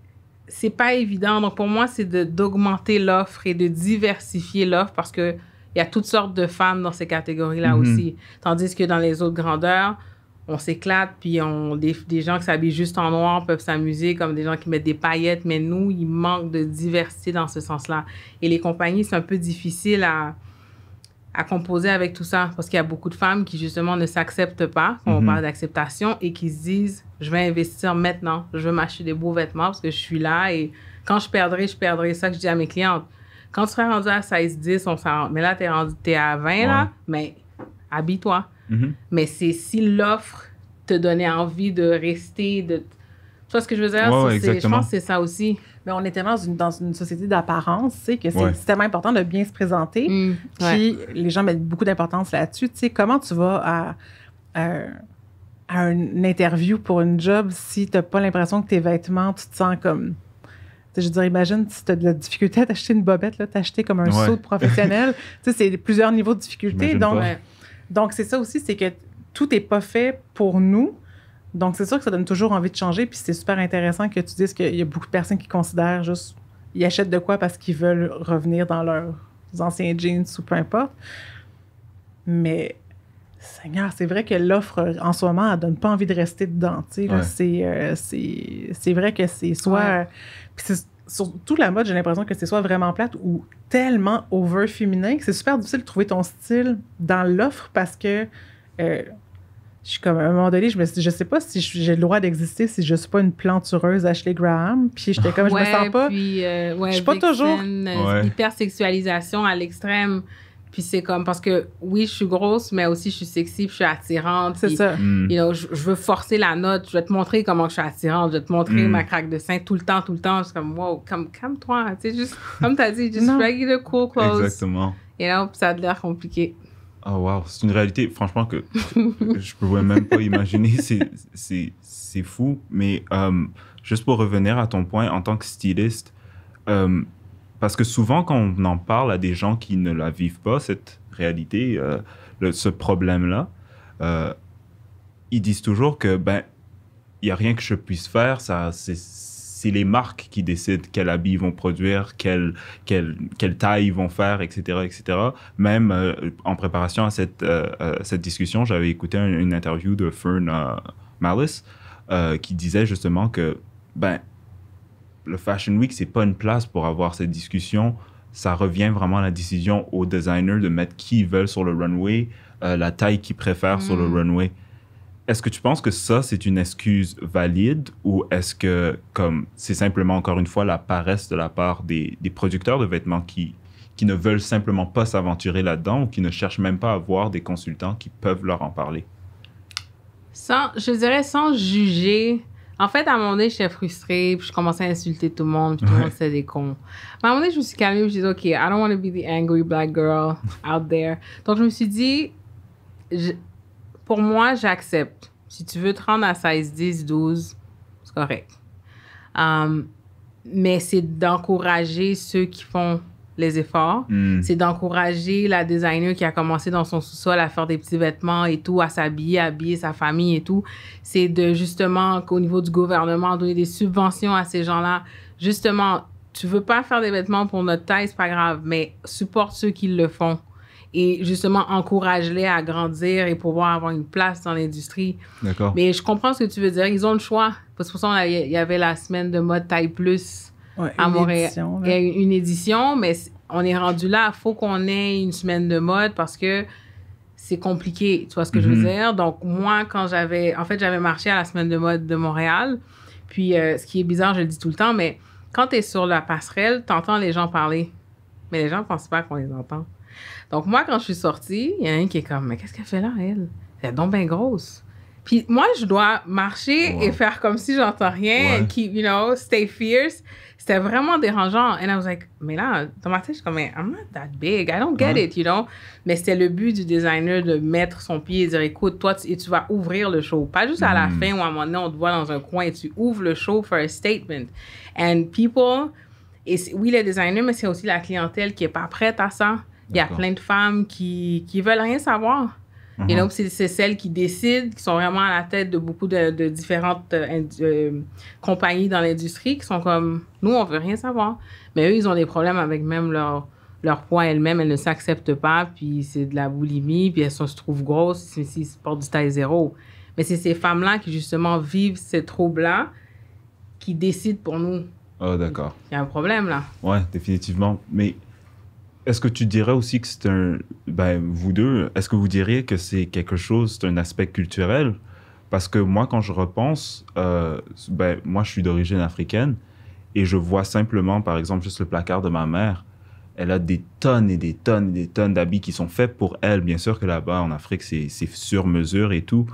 c'est pas évident. Donc, pour moi, c'est d'augmenter l'offre et de diversifier l'offre parce que il y a toutes sortes de femmes dans ces catégories-là aussi. Tandis que dans les autres grandeurs, on s'éclate, puis des gens qui s'habillent juste en noir peuvent s'amuser, comme des gens qui mettent des paillettes. Mais nous, il manque de diversité dans ce sens-là. Et les compagnies, c'est un peu difficile à composer avec tout ça, parce qu'il y a beaucoup de femmes qui, justement, ne s'acceptent pas, quand on parle d'acceptation, et qui se disent, je vais investir maintenant, je veux m'acheter des beaux vêtements, parce que je suis là, et quand je perdrai. C'est ça que je dis à mes clientes. Quand tu seras rendu à 16-10, on s'en... Mais là, t'es à 20, là, mais habille-toi. Mais c'est si l'offre te donnait envie de rester, tu vois ce que je veux dire? Je pense que c'est ça aussi. Mais on est tellement dans une société d'apparence, tu sais, que c'est tellement important de bien se présenter. Puis les gens mettent beaucoup d'importance là-dessus. Tu sais, comment tu vas à une interview pour une job si tu n'as pas l'impression que tes vêtements, tu te sens comme... Je veux dire, imagine si tu as de la difficulté à t'acheter une bobette, là, t'acheter comme un saut de professionnel. Tu sais, c'est plusieurs niveaux de difficulté. Donc, c'est ça aussi, c'est que tout n'est pas fait pour nous. Donc, c'est sûr que ça donne toujours envie de changer. Puis c'est super intéressant que tu dises qu'il y a beaucoup de personnes qui considèrent juste... Ils achètent de quoi parce qu'ils veulent revenir dans leurs anciens jeans ou peu importe. Mais... Seigneur, c'est vrai que l'offre, en ce moment, elle donne pas envie de rester dedans. Tu sais, c'est vrai que c'est soit... Puis c'est surtout la mode, j'ai l'impression que c'est soit vraiment plate ou tellement over-féminin que c'est super difficile de trouver ton style dans l'offre parce que je suis comme, à un moment donné, je me suis dit, je sais pas si j'ai le droit d'exister si je suis pas une plantureuse Ashley Graham. Puis j'étais comme, je me sens pas. Puis, je suis pas toujours. Hypersexualisation à l'extrême. Puis c'est comme, parce que oui, je suis grosse, mais aussi je suis sexy, puis je suis attirante. C'est ça. You know, je veux forcer la note, je vais te montrer comment je suis attirante, je vais te montrer ma craque de sein tout le temps. Je suis comme, wow, calme-toi. Tu sais, juste, comme tu as dit, just regular cool clothes. Exactement. You know, puis ça a l'air compliqué. Oh, wow. C'est une réalité, franchement, que je pouvais même pas imaginer. C'est fou. Mais juste pour revenir à ton point, en tant que styliste, parce que souvent, quand on en parle à des gens qui ne la vivent pas, cette réalité, ce problème-là, ils disent toujours que, ben, il n'y a rien que je puisse faire. C'est les marques qui décident quel habit ils vont produire, quelle taille ils vont faire, etc., etc. Même en préparation à cette discussion, j'avais écouté une interview de Fern Malice qui disait justement que, ben, le Fashion Week, c'est pas une place pour avoir cette discussion. Ça revient vraiment à la décision aux designers de mettre qui ils veulent sur le runway, la taille qu'ils préfèrent sur le runway. Est-ce que tu penses que ça, c'est une excuse valide ou est-ce que comme c'est simplement, encore une fois, la paresse de la part des producteurs de vêtements qui ne veulent simplement pas s'aventurer là-dedans ou qui ne cherchent même pas à avoir des consultants qui peuvent leur en parler? Je dirais sans juger. En fait, à un moment donné, j'étais frustrée, puis je commençais à insulter tout le monde, puis tout le monde c'était des cons. Mais à un moment donné, je me suis calmée, je me suis dit, OK, I don't want to be the angry black girl out there. Donc, je me suis dit, pour moi, j'accepte. Si tu veux te rendre à 16, 10, 12, c'est correct. Mais c'est d'encourager ceux qui font les efforts. C'est d'encourager la designer qui a commencé dans son sous-sol à faire des petits vêtements et tout, à s'habiller, à habiller sa famille et tout. C'est de, justement, qu'au niveau du gouvernement, donner des subventions à ces gens-là. Justement, tu veux pas faire des vêtements pour notre taille, c'est pas grave, mais supporte ceux qui le font. Et justement, encourage-les à grandir et pouvoir avoir une place dans l'industrie. D'accord. Mais je comprends ce que tu veux dire. Ils ont le choix. Parce que pour ça, il y avait la semaine de mode taille plus à Montréal. Il y a une édition, mais on est rendu là. Il faut qu'on ait une semaine de mode parce que c'est compliqué. Tu vois ce que je veux dire? Donc, moi, quand j'avais marché à la semaine de mode de Montréal. Puis, ce qui est bizarre, je le dis tout le temps, mais quand tu es sur la passerelle, tu entends les gens parler. Mais les gens ne pensent pas qu'on les entend. Donc, moi, quand je suis sortie, il y en a un qui est comme, mais qu'est-ce qu'elle fait là, elle? Elle est donc bien grosse. Puis moi, je dois marcher et faire comme si j'entends rien, and keep, you know, stay fierce. C'était vraiment dérangeant. And I was like, mais là, dans ma tête, je suis comme, I'm not that big. I don't get it, you know. Mais c'était le but du designer de mettre son pied et dire, écoute, toi, tu vas ouvrir le show. Pas juste à la fin où à un moment donné, on te voit dans un coin et tu ouvres le show for a statement. And people, oui, les designers, mais c'est aussi la clientèle qui n'est pas prête à ça. Il y a plein de femmes qui veulent rien savoir. Et donc, c'est celles qui décident, qui sont vraiment à la tête de beaucoup de différentes compagnies dans l'industrie, qui sont comme, nous, on veut rien savoir. Mais eux, ils ont des problèmes avec même leur poids elles-mêmes. Elles ne s'acceptent pas, puis c'est de la boulimie, puis elles se trouvent grosses, ils portent du taille 0. Mais c'est ces femmes-là qui, justement, vivent ces troubles-là, qui décident pour nous. Oh, d'accord. Il y a un problème, là. Ouais, définitivement. Mais est-ce que tu dirais aussi que c'est vous deux, est-ce que vous diriez que c'est quelque chose, c'est un aspect culturel? Parce que moi, quand je repense, moi, je suis d'origine africaine et je vois simplement, par exemple, juste le placard de ma mère. Elle a des tonnes et des tonnes et des tonnes d'habits qui sont faits pour elle. Bien sûr que là-bas, en Afrique, c'est sur mesure et tout.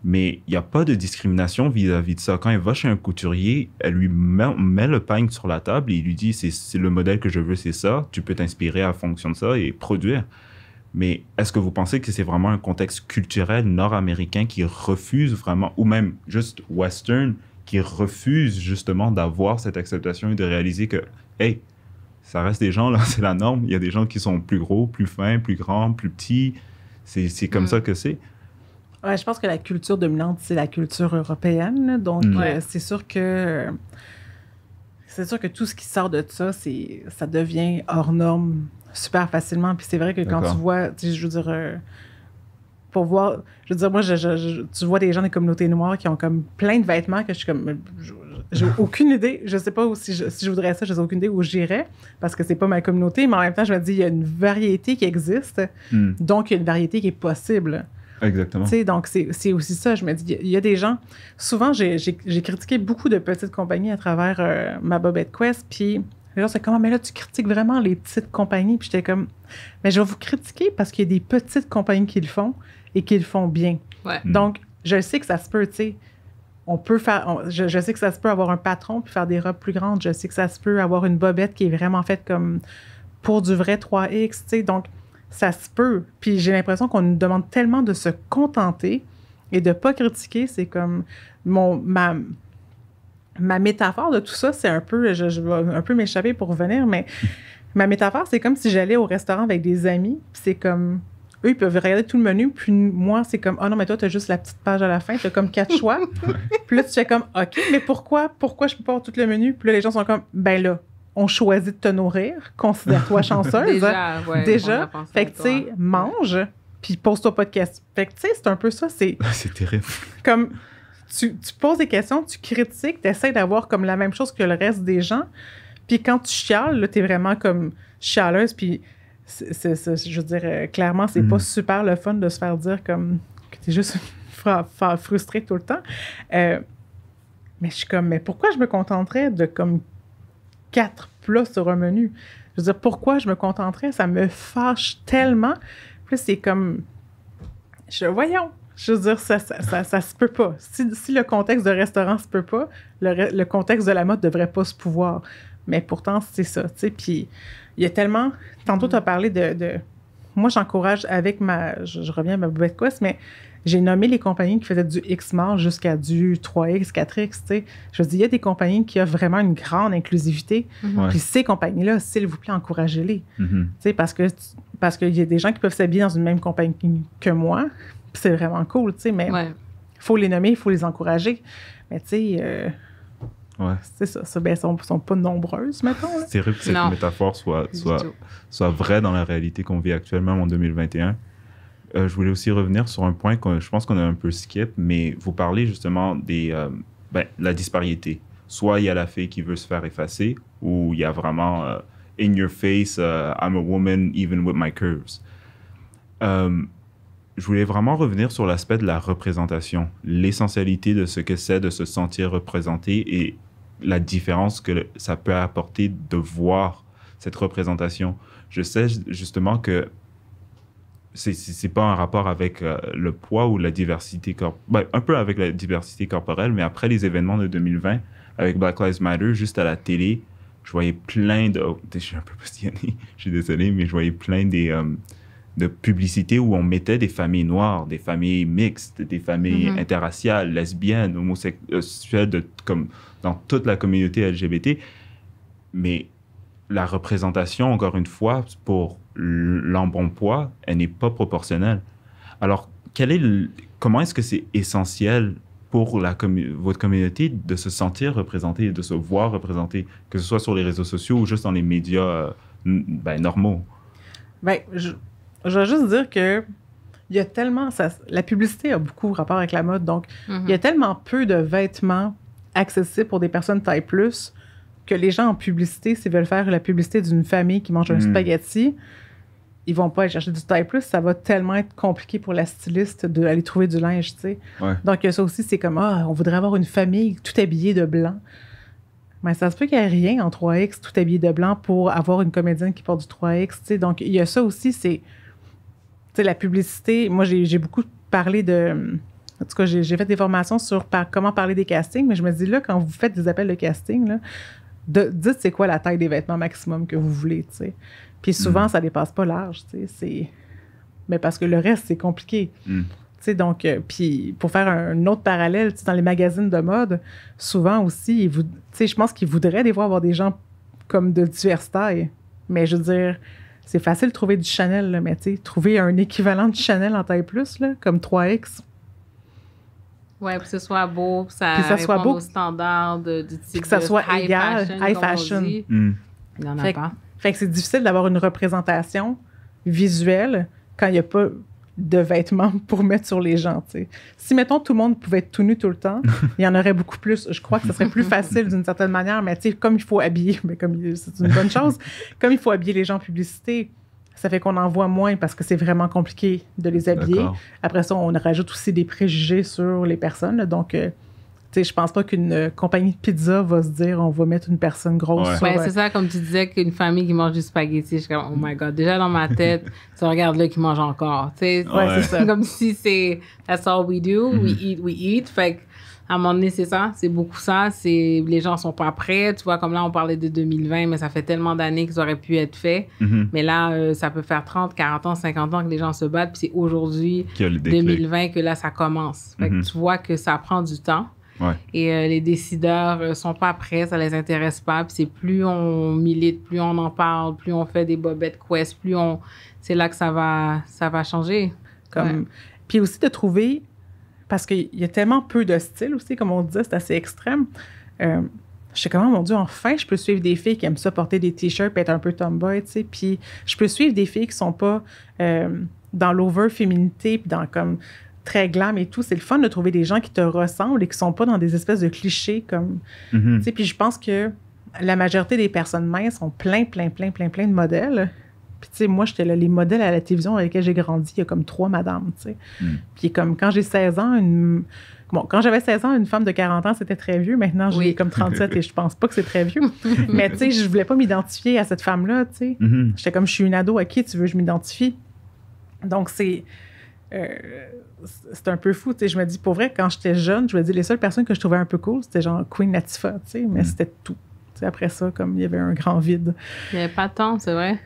Mais il n'y a pas de discrimination vis-à-vis de ça. Quand elle va chez un couturier, elle lui met le pagne sur la table et il lui dit, c'est le modèle que je veux, c'est ça. Tu peux t'inspirer à fonction de ça et produire. Mais est-ce que vous pensez que c'est vraiment un contexte culturel nord-américain qui refuse vraiment, ou même juste western, qui refuse justement d'avoir cette acceptation et de réaliser que, hey, ça reste des gens, là, c'est la norme. Il y a des gens qui sont plus gros, plus fins, plus grands, plus petits. C'est comme ça que c'est. Ouais, je pense que la culture dominante, c'est la culture européenne. Donc, c'est sûr que tout ce qui sort de ça, ça devient hors norme super facilement. Puis c'est vrai que quand tu vois, je veux dire, pour voir, je veux dire, moi, tu vois des gens des communautés noires qui ont comme plein de vêtements que je suis comme, j'ai aucune idée. Je sais pas si je voudrais ça, j'ai aucune idée où j'irais parce que c'est pas ma communauté. Mais en même temps, je me dis, il y a une variété qui existe. Donc, il y a une variété qui est possible. Exactement. Tu sais, donc, c'est aussi ça. Je me dis, il y a des gens... Souvent, j'ai critiqué beaucoup de petites compagnies à travers ma Bobette Quest, puis les gens, c'est comme, mais là, tu critiques vraiment les petites compagnies. Puis j'étais comme, mais je vais vous critiquer parce qu'il y a des petites compagnies qui le font et qui le font bien. Ouais. Donc, je sais que ça se peut, tu sais. On peut faire... je sais que ça se peut avoir un patron puis faire des robes plus grandes. Je sais que ça se peut avoir une bobette qui est vraiment faite comme pour du vrai 3X, tu sais. Donc, ça se peut. Puis j'ai l'impression qu'on nous demande tellement de se contenter et de ne pas critiquer. C'est comme ma métaphore de tout ça, c'est un peu... Je vais un peu m'échapper pour revenir, mais ma métaphore, c'est comme si j'allais au restaurant avec des amis. Puis c'est comme... Eux, ils peuvent regarder tout le menu, puis moi, c'est comme, non, mais toi, t'as juste la petite page à la fin, t'as comme 4 choix. Puis là, tu fais comme, OK, mais pourquoi je peux pas avoir tout le menu? Puis là, les gens sont comme, ben là, on choisit de te nourrir, considère-toi chanceuse. Déjà. Fait que, tu sais, mange, puis pose-toi pas de questions. Fait que, tu sais, c'est un peu ça, c'est... C'est terrible. Comme, tu poses des questions, tu critiques, t'essaies d'avoir comme la même chose que le reste des gens, puis quand tu chiales, là, t'es vraiment comme chialeuse, puis... je veux dire, clairement, c'est pas super le fun de se faire dire comme que t'es juste frustré tout le temps. Mais je suis comme, mais pourquoi je me contenterais de comme 4 plats sur un menu? Je veux dire, pourquoi je me contenterais? Ça me fâche tellement. Puis là, c'est comme, voyons. Je veux dire, ça se peut pas. Si le contexte de restaurant se peut pas, le contexte de la mode devrait pas se pouvoir. Mais pourtant, c'est ça, tu sais. Puis il y a tellement... Tantôt, tu as parlé de... Moi, j'encourage avec ma... Je reviens à ma Bobette Quest, mais j'ai nommé les compagnies qui faisaient du X-Mall jusqu'à du 3X, 4X, tu sais. Je veux dire, il y a des compagnies qui offrent vraiment une grande inclusivité. Puis ces compagnies-là, s'il vous plaît, encouragez-les. Tu sais, parce qu'il y a des gens qui peuvent s'habiller dans une même compagnie que moi. Puis c'est vraiment cool, tu sais, mais il faut les nommer, il faut les encourager. Mais tu sais... Ouais. C'est ça. Ben, elles sont pas nombreuses, mettons. Là. C'est terrible que cette métaphore soit vraie dans la réalité qu'on vit actuellement en 2021. Je voulais aussi revenir sur un point que je pense qu'on a un peu skip, mais vous parlez justement de la disparité. Soit il y a la fille qui veut se faire effacer, ou il y a vraiment in your face, I'm a woman even with my curves. Je voulais vraiment revenir sur l'aspect de la représentation, l'essentialité de ce que c'est de se sentir représenté et la différence que ça peut apporter de voir cette représentation. Je sais justement que c'est pas un rapport avec le poids ou la diversité un peu avec la diversité corporelle, mais après les événements de 2020 avec Black Lives Matter, juste à la télé, je voyais plein de... je suis un peu passionné, je suis désolé, mais je voyais plein de publicités où on mettait des familles noires, des familles mixtes, des familles interraciales, lesbiennes, homosexuelles, comme dans toute la communauté LGBT. Mais la représentation, encore une fois, pour l'embonpoint, elle n'est pas proportionnelle. Alors, comment est-ce que c'est essentiel pour votre communauté de se sentir représenté, de se voir représenté, que ce soit sur les réseaux sociaux ou juste dans les médias normaux? Je vais juste dire que il y a tellement... la publicité a beaucoup rapport avec la mode, donc il y a tellement peu de vêtements accessibles pour des personnes taille plus que les gens en publicité, s'ils veulent faire la publicité d'une famille qui mange un spaghetti, ils vont pas aller chercher du taille plus. Ça va tellement être compliqué pour la styliste d'aller trouver du linge, tu sais. Ouais. Donc, ça aussi, c'est comme, on voudrait avoir une famille tout habillée de blanc. Mais ça se peut qu'il n'y ait rien en 3X tout habillé de blanc pour avoir une comédienne qui porte du 3X, tu sais. Donc, il y a ça aussi, c'est... Tu sais, la publicité... Moi, j'ai beaucoup parlé de... En tout cas, j'ai fait des formations sur comment parler des castings, mais je me dis, là, quand vous faites des appels de casting, là, dites c'est quoi la taille des vêtements maximum que vous voulez, tu sais. Puis souvent, ça dépasse pas large, tu sais. Mais parce que le reste, c'est compliqué. Tu sais, donc, puis pour faire un autre parallèle, tu sais, dans les magazines de mode, souvent aussi, tu sais, je pense qu'ils voudraient des fois avoir des gens comme de diverses tailles. Mais je veux dire, c'est facile de trouver du Chanel, là, mais tu sais, trouver un équivalent de Chanel en taille plus, là, comme 3X. Ouais, puis que ce soit beau, puis ça réponde aux standards du type puis que ça soit égal, high fashion. Il n'y en a pas. Fait que c'est difficile d'avoir une représentation visuelle quand il n'y a pas de vêtements pour mettre sur les gens, tu sais. Si, mettons, tout le monde pouvait être tout nu tout le temps, il y en aurait beaucoup plus. Je crois que ce serait plus facile d'une certaine manière, mais tu sais, comme il faut habiller, mais comme c'est une bonne chose, comme il faut habiller les gens en publicité, Ça fait qu'on en voit moins parce que c'est vraiment compliqué de les habiller. D'accord. Après ça, on rajoute aussi des préjugés sur les personnes. Là. Donc, tu sais, je pense pas qu'une compagnie de pizza va se dire on va mettre une personne grosse Ouais. sur... Ouais, c'est ça, comme tu disais, qu'une famille qui mange du spaghetti, je suis comme, oh my God, déjà dans ma tête, tu regardes là qui mange encore. Tu sais, Ouais, c'est ça. comme si c'est, that's all we do, we eat. Fait que, à un moment donné, c'est ça, c'est beaucoup ça. C'est, les gens sont pas prêts. Tu vois, comme là, on parlait de 2020, mais ça fait tellement d'années qu'ils auraient pu être faits. Mais là, ça peut faire 30, 40 ans, 50 ans que les gens se battent. Puis c'est aujourd'hui, Qu'il y a le déclic. 2020, que là, ça commence. Fait que tu vois que ça prend du temps. Ouais. Et les décideurs sont pas prêts, ça les intéresse pas. Puis c'est plus on milite, plus on en parle, plus on fait des bobettes quest, plus on... C'est là que ça va changer. Comme... Puis aussi de trouver... Parce qu'il y a tellement peu de styles aussi, comme on disait, c'est assez extrême. Je sais comment, mon Dieu, enfin, je peux suivre des filles qui aiment ça porter des t-shirts et être un peu tomboy, tu sais. Puis je peux suivre des filles qui sont pas dans l'over-féminité puis dans comme très glam et tout. C'est le fun de trouver des gens qui te ressemblent et qui sont pas dans des espèces de clichés comme... Tu sais, puis je pense que la majorité des personnes minces ont plein de modèles. Puis, tu sais, moi, j'étais là, les modèles à la télévision avec lesquels j'ai grandi, il y a comme 3 madames, tu sais. Puis, comme quand j'ai 16 ans, quand j'avais 16 ans, une femme de 40 ans, c'était très vieux. Maintenant, j'ai comme 37 et je pense pas que c'est très vieux. Mais, tu sais, je voulais pas m'identifier à cette femme-là, tu sais. J'étais comme, je suis une ado, à qui tu veux que je m'identifie? Donc, c'est un peu fou, tu sais. Je me dis, pour vrai, quand j'étais jeune, je me dis, les seules personnes que je trouvais un peu cool, c'était genre Queen Latifah, tu sais. Mais c'était tout. Tu sais, après ça, comme il y avait un grand vide. Il n'y avait pas tant, c'est vrai.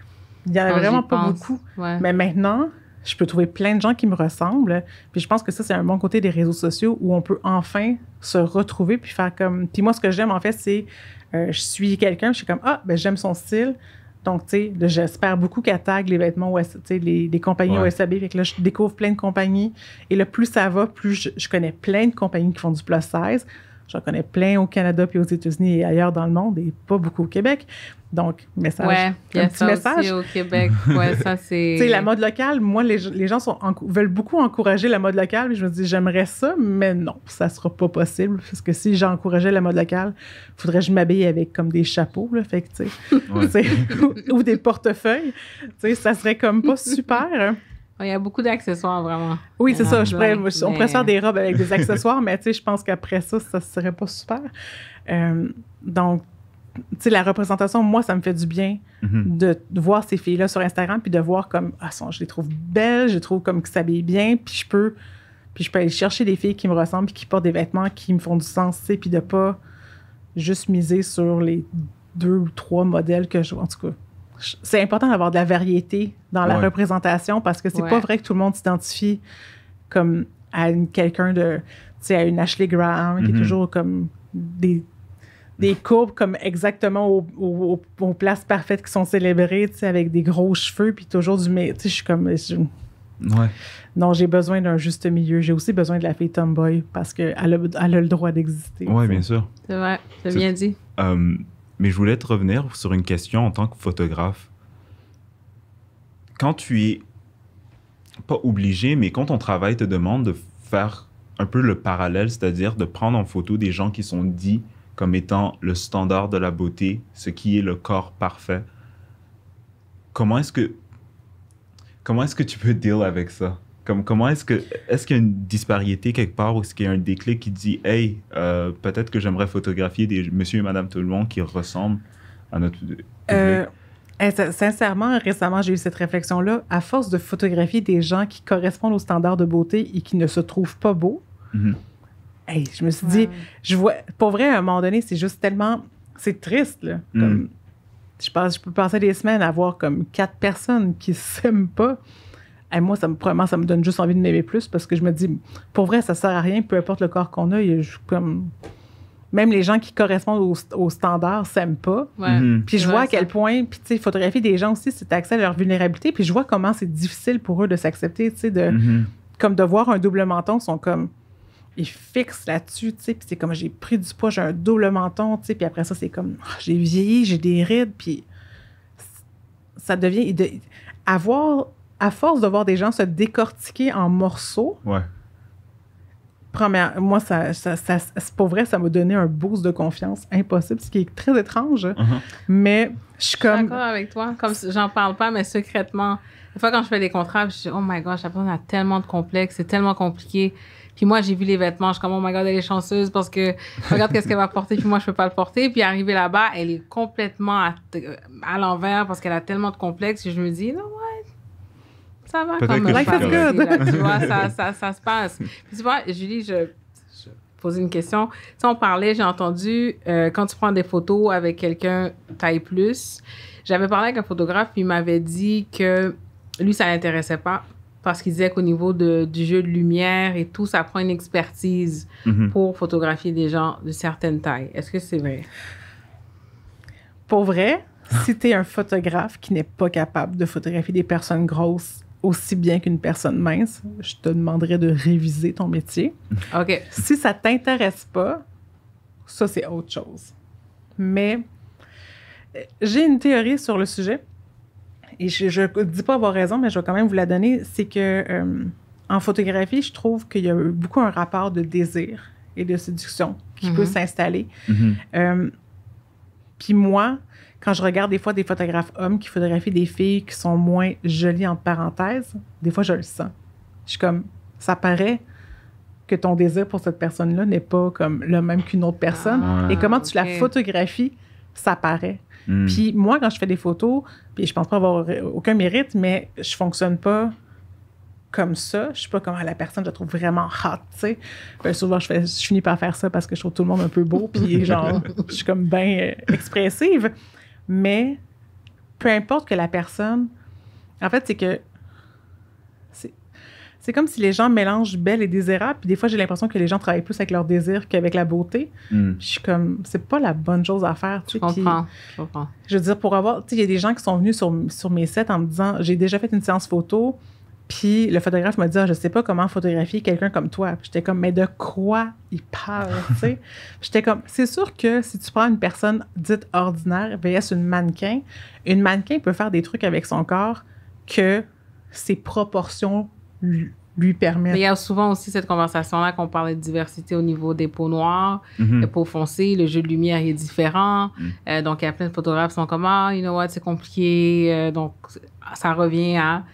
Il n'y en a vraiment pas beaucoup. Ouais. Mais maintenant, je peux trouver plein de gens qui me ressemblent. Puis je pense que ça, c'est un bon côté des réseaux sociaux où on peut enfin se retrouver puis faire comme... Puis moi, ce que j'aime, en fait, c'est... je suis quelqu'un, je suis comme, ben j'aime son style. Donc, tu sais, j'espère beaucoup qu'elle tag les vêtements, tu sais, les compagnies OSAB. Fait que là, je découvre plein de compagnies. Et là, plus ça va, plus je connais plein de compagnies qui font du plus size. J'en connais plein au Canada puis aux États-Unis et ailleurs dans le monde et pas beaucoup au Québec. Donc, message. Ouais, il y a un petit ça message. aussi au Québec. Ouais, ça, c'est... Tu sais, la mode locale, moi, les gens veulent beaucoup encourager la mode locale. Et je me dis, j'aimerais ça, mais non, ça sera pas possible. Parce que si j'encourageais la mode locale, il faudrait que je m'habille avec comme des chapeaux, là. Fait que, tu sais, ou des portefeuilles. Tu sais, ça serait comme pas super. Il y a beaucoup d'accessoires, vraiment. Oui, c'est ça. On pourrait faire des des... robes avec des accessoires, mais tu sais, je pense qu'après ça, ça serait pas super. Donc, tu sais, la représentation, moi, ça me fait du bien de voir ces filles-là sur Instagram puis de voir comme, je les trouve belles, je les trouve comme qu'ils s'habillent bien, puis je peux aller chercher des filles qui me ressemblent puis qui portent des vêtements qui me font du sens, tu sais, puis de pas juste miser sur les 2 ou 3 modèles que je... En tout cas, c'est important d'avoir de la variété dans la représentation parce que c'est pas vrai que tout le monde s'identifie comme à quelqu'un de... Tu sais, à une Ashley Graham qui est toujours comme des courbes comme exactement aux places parfaites qui sont célébrées, tu sais, avec des gros cheveux puis toujours du... Tu sais, je suis comme... Non, j'ai besoin d'un juste milieu. J'ai aussi besoin de la fille tomboy parce qu'elle a le droit d'exister. Oui, bien sûr. C'est vrai, c'est bien dit. Mais je voulais te revenir sur une question en tant que photographe. Quand tu es pas obligé, mais quand ton travail te demande de faire un peu le parallèle, c'est-à-dire de prendre en photo des gens qui sont dits comme étant le standard de la beauté, ce qui est le corps parfait, comment est-ce que tu peux deal avec ça? Comment est-ce qu'il y a une disparité quelque part ou est-ce qu'il y a un déclic qui dit « Hey, peut-être que j'aimerais photographier des monsieur et madame tout le monde qui ressemblent à notre public. » Sincèrement, récemment, j'ai eu cette réflexion-là. À force de photographier des gens qui correspondent aux standards de beauté et qui ne se trouvent pas beaux, je me suis dit, pour vrai, à un moment donné, c'est juste tellement... C'est triste, là. Comme, je peux passer des semaines à voir comme 4 personnes qui s'aiment pas. Et moi, ça me donne juste envie de m'aimer plus parce que je me dis, pour vrai, ça sert à rien, peu importe le corps qu'on a. Même les gens qui correspondent aux standards s'aiment pas. Puis je vois à quel point, puis tu sais, photographier des gens aussi, c'est accès à leur vulnérabilité. Puis je vois comment c'est difficile pour eux de s'accepter, tu sais, comme de voir un double menton, sont comme, ils fixent là-dessus, tu sais, puis c'est comme, j'ai pris du poids, j'ai un double menton, tu sais, puis après ça, c'est comme, j'ai vieilli, j'ai des rides, puis ça devient, à force de voir des gens se décortiquer en morceaux, Moi, c'est pour vrai, ça m'a donné un boost de confiance impossible, ce qui est très étrange. Mais je suis comme... Je suis d'accord avec toi. Comme j'en parle pas, mais secrètement, des fois, quand je fais des contrats, je dis, oh my God, la personne a tellement de complexes, c'est tellement compliqué. Puis moi, j'ai vu les vêtements, je suis comme, oh my God, elle est chanceuse parce que regarde qu'est-ce qu'elle va porter, puis moi, je peux pas le porter. Puis arrivé là-bas, elle est complètement à l'envers parce qu'elle a tellement de complexes. Et je me dis, non, ouais, ça va quand même. Life is good. Là, tu vois, ça se passe. Puis tu vois, Julie, je posais une question. Tu sais, on parlait, j'ai entendu, quand tu prends des photos avec quelqu'un taille plus, j'avais parlé avec un photographe, puis il m'avait dit que lui, ça l'intéressait pas. Parce qu'il disait qu'au niveau du jeu de lumière et tout, ça prend une expertise pour photographier des gens de certaines tailles. Est-ce que c'est vrai? Pour vrai, si tu es un photographe qui n'est pas capable de photographier des personnes grosses aussi bien qu'une personne mince, je te demanderais de réviser ton métier. OK. Si ça t'intéresse pas, ça, c'est autre chose. Mais j'ai une théorie sur le sujet. Et je ne dis pas avoir raison, mais je vais quand même vous la donner, c'est que en photographie, je trouve qu'il y a beaucoup un rapport de désir et de séduction qui peut s'installer. Puis moi, quand je regarde des fois des photographes hommes qui photographient des filles qui sont moins jolies, entre parenthèses, des fois, je le sens. Je suis comme, ça paraît que ton désir pour cette personne-là n'est pas comme le même qu'une autre personne. Et comment tu la photographies, ça paraît. Puis moi, quand je fais des photos, puis je pense pas avoir aucun mérite, mais je fonctionne pas comme ça. Je suis pas comme la personne, je la trouve vraiment hot, tu sais. Souvent, je finis par faire ça parce que je trouve tout le monde un peu beau, puis genre, je suis comme bien expressive. Mais peu importe que la personne... En fait, c'est que... C'est comme si les gens mélangent belle et désirable, puis des fois, j'ai l'impression que les gens travaillent plus avec leur désir qu'avec la beauté. Je suis comme, c'est pas la bonne chose à faire. Je comprends. Je veux dire, pour avoir... Tu sais, il y a des gens qui sont venus sur mes sets en me disant, j'ai déjà fait une séance photo, puis le photographe m'a dit, je sais pas comment photographier quelqu'un comme toi. Puis j'étais comme, mais de quoi il parle, tu sais? J'étais comme, c'est sûr que si tu prends une personne dite ordinaire, vs une mannequin peut faire des trucs avec son corps que ses proportions lui permettent. Mais il y a souvent aussi cette conversation-là qu'on parlait de diversité au niveau des peaux noires, les peaux foncées, le jeu de lumière est différent. Donc, il y a plein de photographes qui sont comme, you know what, c'est compliqué. Donc, ça revient à,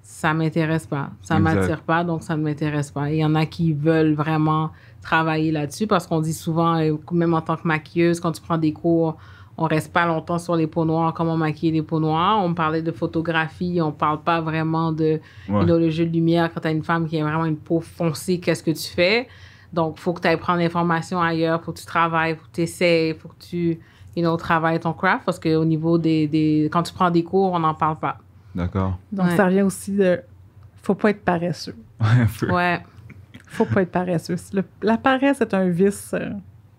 ça m'intéresse pas. Ça m'attire pas, donc ça ne m'intéresse pas. Il y en a qui veulent vraiment travailler là-dessus parce qu'on dit souvent, même en tant que maquilleuse, quand tu prends des cours, on reste pas longtemps sur les peaux noires, comment maquiller les peaux noires. On parlait de photographie, on parle pas vraiment de le jeu de lumière. Quand tu as une femme qui a vraiment une peau foncée, qu'est-ce que tu fais? Donc, il faut que tu ailles prendre l'information ailleurs, il faut que tu travailles, il faut que tu essaies, il faut que tu travailles ton craft parce qu'au niveau quand tu prends des cours, on n'en parle pas. D'accord. Donc, ça revient aussi de... Faut pas être paresseux. Faut pas être paresseux. La paresse est un vice...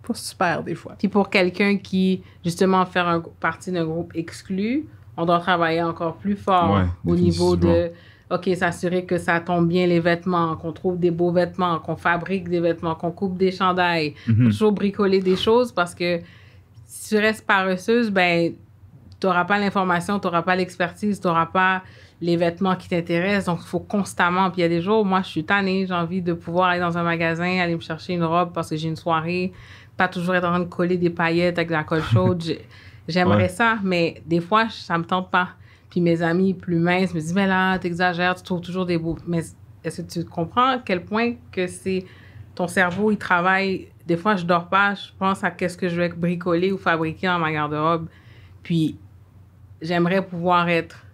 pas super, des fois. Puis pour quelqu'un qui, justement, fait partie d'un groupe exclu, on doit travailler encore plus fort au niveau de, OK, s'assurer que ça tombe bien les vêtements, qu'on trouve des beaux vêtements, qu'on fabrique des vêtements, qu'on coupe des chandails. Faut toujours bricoler des choses parce que si tu restes paresseuse, ben, tu n'auras pas l'information, tu n'auras pas l'expertise, tu n'auras pas les vêtements qui t'intéressent. Donc, il faut constamment. Puis il y a des jours, moi, je suis tannée, j'ai envie de pouvoir aller dans un magasin, aller me chercher une robe parce que j'ai une soirée, pas toujours être en train de coller des paillettes avec de la colle chaude. J'aimerais ça, mais des fois, ça me tente pas. Puis mes amis plus minces me disent, mais là, t'exagères, tu trouves toujours des beaux... Mais est-ce que tu comprends à quel point que c'est... Ton cerveau, il travaille... Des fois, je dors pas, je pense à qu'est-ce que je vais bricoler ou fabriquer dans ma garde-robe. Puis, j'aimerais pouvoir être,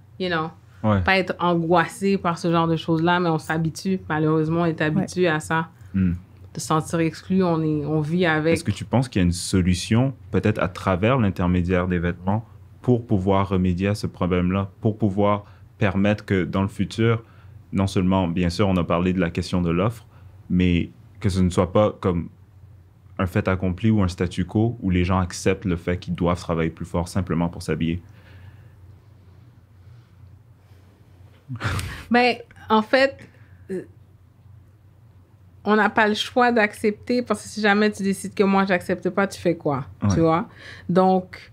pas être angoissée par ce genre de choses-là, mais on s'habitue. Malheureusement, on est habitué à ça. De se sentir exclu, on vit avec. Est-ce que tu penses qu'il y a une solution, peut-être à travers l'intermédiaire des vêtements, pour pouvoir remédier à ce problème-là, pour pouvoir permettre que dans le futur, non seulement, bien sûr, on a parlé de la question de l'offre, mais que ce ne soit pas comme un fait accompli ou un statu quo où les gens acceptent le fait qu'ils doivent travailler plus fort simplement pour s'habiller? Ben, en fait... on n'a pas le choix d'accepter parce que si jamais tu décides que moi, j'accepte pas, tu fais quoi? Tu vois? Donc,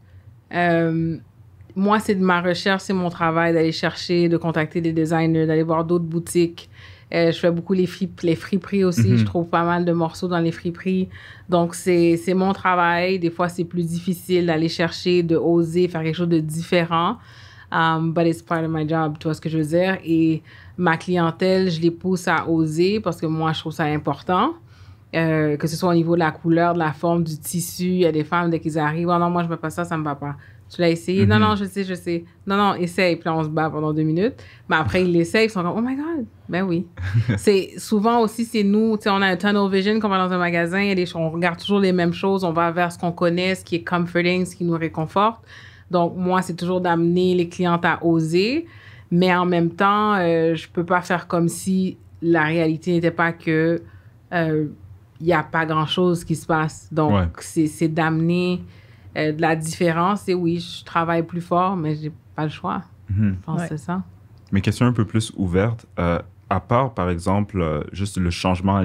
moi, c'est de ma recherche, c'est mon travail d'aller chercher, de contacter des designers, d'aller voir d'autres boutiques, Je fais beaucoup les friperies aussi. Je trouve pas mal de morceaux dans les friperies. Donc, c'est mon travail. Des fois, c'est plus difficile d'aller chercher, de oser faire quelque chose de différent. But it's part of my job, tu vois ce que je veux dire? Et ma clientèle, je les pousse à oser parce que moi, je trouve ça important. Que ce soit au niveau de la couleur, de la forme, du tissu. Il y a des femmes, dès qu'ils arrivent, « Oh non, moi, je ne mets pas ça, ça ne me va pas. » Tu l'as essayé? Non, non, je sais. Non, essaye. Puis là, on se bat pendant 2 minutes. Mais après, ils l'essayent, ils sont comme, « Oh my God! » Ben oui. Souvent aussi, c'est nous, tu sais, on a un tunnel vision quand on va dans un magasin, on regarde toujours les mêmes choses, on va vers ce qu'on connaît, ce qui est comforting, ce qui nous réconforte. Donc, moi, c'est toujours d'amener les clientes à oser. Mais en même temps, je peux pas faire comme si la réalité n'était pas que il n'y a pas grand-chose qui se passe. Donc, c'est d'amener de la différence. Et oui, je travaille plus fort, mais j'ai pas le choix. Je pense que c'est ça. Mes questions un peu plus ouvertes. À part, par exemple, juste le changement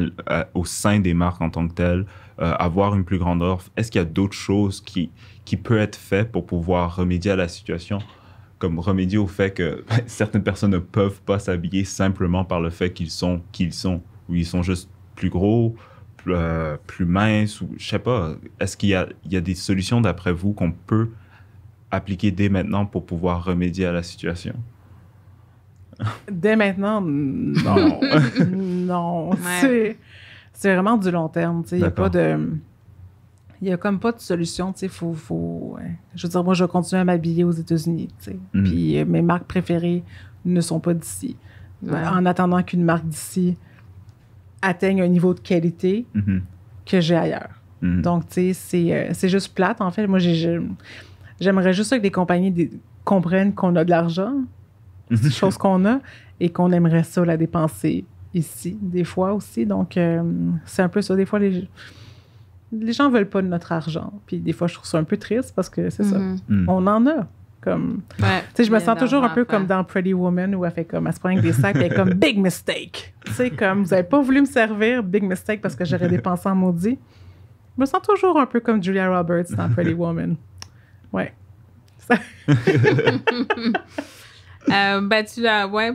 au sein des marques en tant que telles, avoir une plus grande offre, est-ce qu'il y a d'autres choses qui peuvent être faites pour pouvoir remédier à la situation? Comme remédier au fait que certaines personnes ne peuvent pas s'habiller simplement par le fait qu'ils sont qui ils sont, ou ils sont juste plus gros, plus minces, ou je sais pas. Est-ce qu'il y a des solutions d'après vous qu'on peut appliquer dès maintenant pour pouvoir remédier à la situation? Dès maintenant, non. Non. Ouais. C'est vraiment du long terme. Il n'y a pas de... Il n'y a comme pas de solution, tu sais, faut je veux dire, moi, je vais continuer à m'habiller aux États-Unis, tu sais. Puis mes marques préférées ne sont pas d'ici. En attendant qu'une marque d'ici atteigne un niveau de qualité que j'ai ailleurs. Donc, tu sais, c'est juste plate, en fait. Moi, j'aimerais juste ça que les compagnies comprennent qu'on a de l'argent, c'est une chose qu'on a, et qu'on aimerait ça la dépenser ici, des fois aussi. Donc, c'est un peu ça. Des fois, les gens veulent pas de notre argent. Puis des fois, je trouve ça un peu triste parce que c'est ça. On en a. Comme, tu sais, je me sens toujours un peu comme dans Pretty Woman où elle fait comme, elle se prend avec des sacs et elle est comme, big mistake. Tu sais, comme, vous avez pas voulu me servir, big mistake parce que j'aurais dépensé en maudit. Je me sens toujours un peu comme Julia Roberts dans Pretty Woman. Ouais.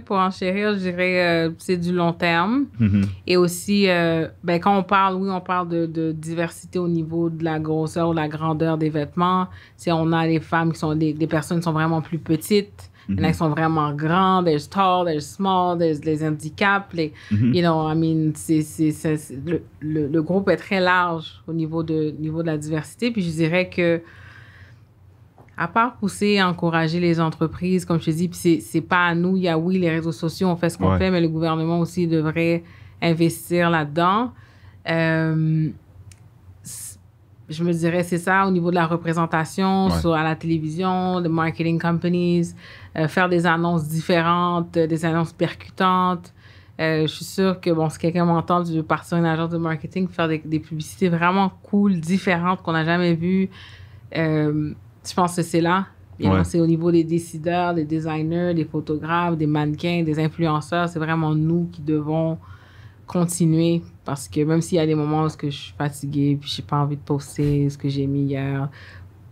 Pour enchérir, je dirais c'est du long terme. Et aussi, quand on parle de diversité au niveau de la grosseur ou de la grandeur des vêtements. On a les femmes qui sont des personnes qui sont vraiment plus petites. Il y en a qui sont vraiment grands. There's tall, there's small, there's les handicaps. You know, I mean, le groupe est très large au niveau de la diversité. Puis je dirais que à part pousser et encourager les entreprises, comme je te dis, puis c'est pas à nous, il y a les réseaux sociaux, on fait ce qu'on fait, mais le gouvernement aussi devrait investir là-dedans. Je me dirais, c'est ça, au niveau de la représentation à la télévision, de marketing companies, faire des annonces différentes, des annonces percutantes. Je suis sûre que, si quelqu'un m'entend, je veux partir à une agence de marketing, faire des publicités vraiment cool, différentes, qu'on n'a jamais vues. Je pense que c'est là. C'est au niveau des décideurs, des designers, des photographes, des mannequins, des influenceurs. C'est vraiment nous qui devons continuer. Parce que même s'il y a des moments où je suis fatiguée puis je n'ai pas envie de poster ce que j'ai mis hier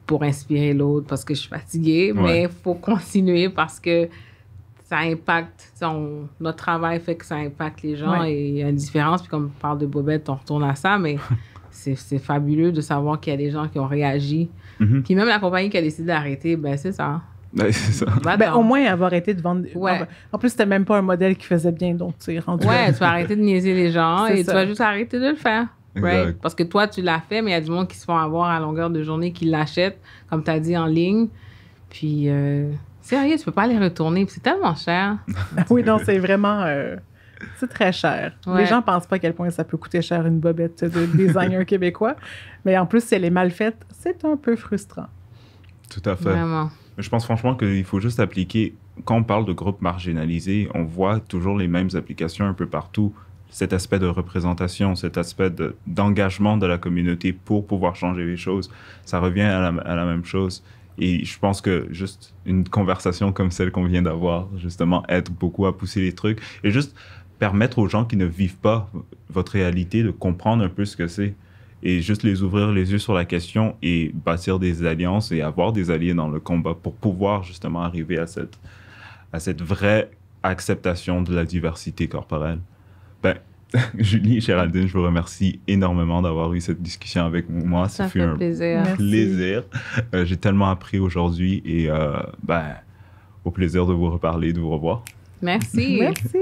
pour inspirer l'autre parce que je suis fatiguée, mais il faut continuer parce que ça impacte. Notre travail fait que ça impacte les gens et il y a une différence. Puis comme on parle de Bobette, on retourne à ça, mais c'est fabuleux de savoir qu'il y a des gens qui ont réagi. Puis même la compagnie qui a décidé d'arrêter, c'est ça. C'est ça. Au moins, elle va arrêter de vendre. En plus, c'était même pas un modèle qui faisait bien, donc tu es rendu. Tu vas arrêter de niaiser les gens et tu vas juste arrêter de le faire. Right? Parce que toi, tu l'as fait, mais il y a du monde qui se font avoir à longueur de journée qui l'achètent, comme tu as dit, en ligne. Puis, sérieux, tu peux pas les retourner. Puis c'est tellement cher. Oui, non, c'est vraiment. C'est très cher. Les gens pensent pas à quel point ça peut coûter cher une bobette de designer québécois. Mais en plus, si elle est mal faite, c'est un peu frustrant. Tout à fait. Vraiment. Je pense franchement qu'il faut juste appliquer, quand on parle de groupes marginalisés, on voit toujours les mêmes applications un peu partout. Cet aspect de représentation, cet aspect d'engagement de la communauté pour pouvoir changer les choses, ça revient à la même chose. Et je pense que juste une conversation comme celle qu'on vient d'avoir, justement, aide beaucoup à pousser les trucs et juste permettre aux gens qui ne vivent pas votre réalité de comprendre un peu ce que c'est. Et juste les ouvrir les yeux sur la question et bâtir des alliances et avoir des alliés dans le combat pour pouvoir justement arriver à cette vraie acceptation de la diversité corporelle. Ben, Julie et Géraldine, je vous remercie énormément d'avoir eu cette discussion avec moi. Ça fut fait un plaisir. plaisir. J'ai tellement appris aujourd'hui et au plaisir de vous reparler, de vous revoir. Merci. Merci.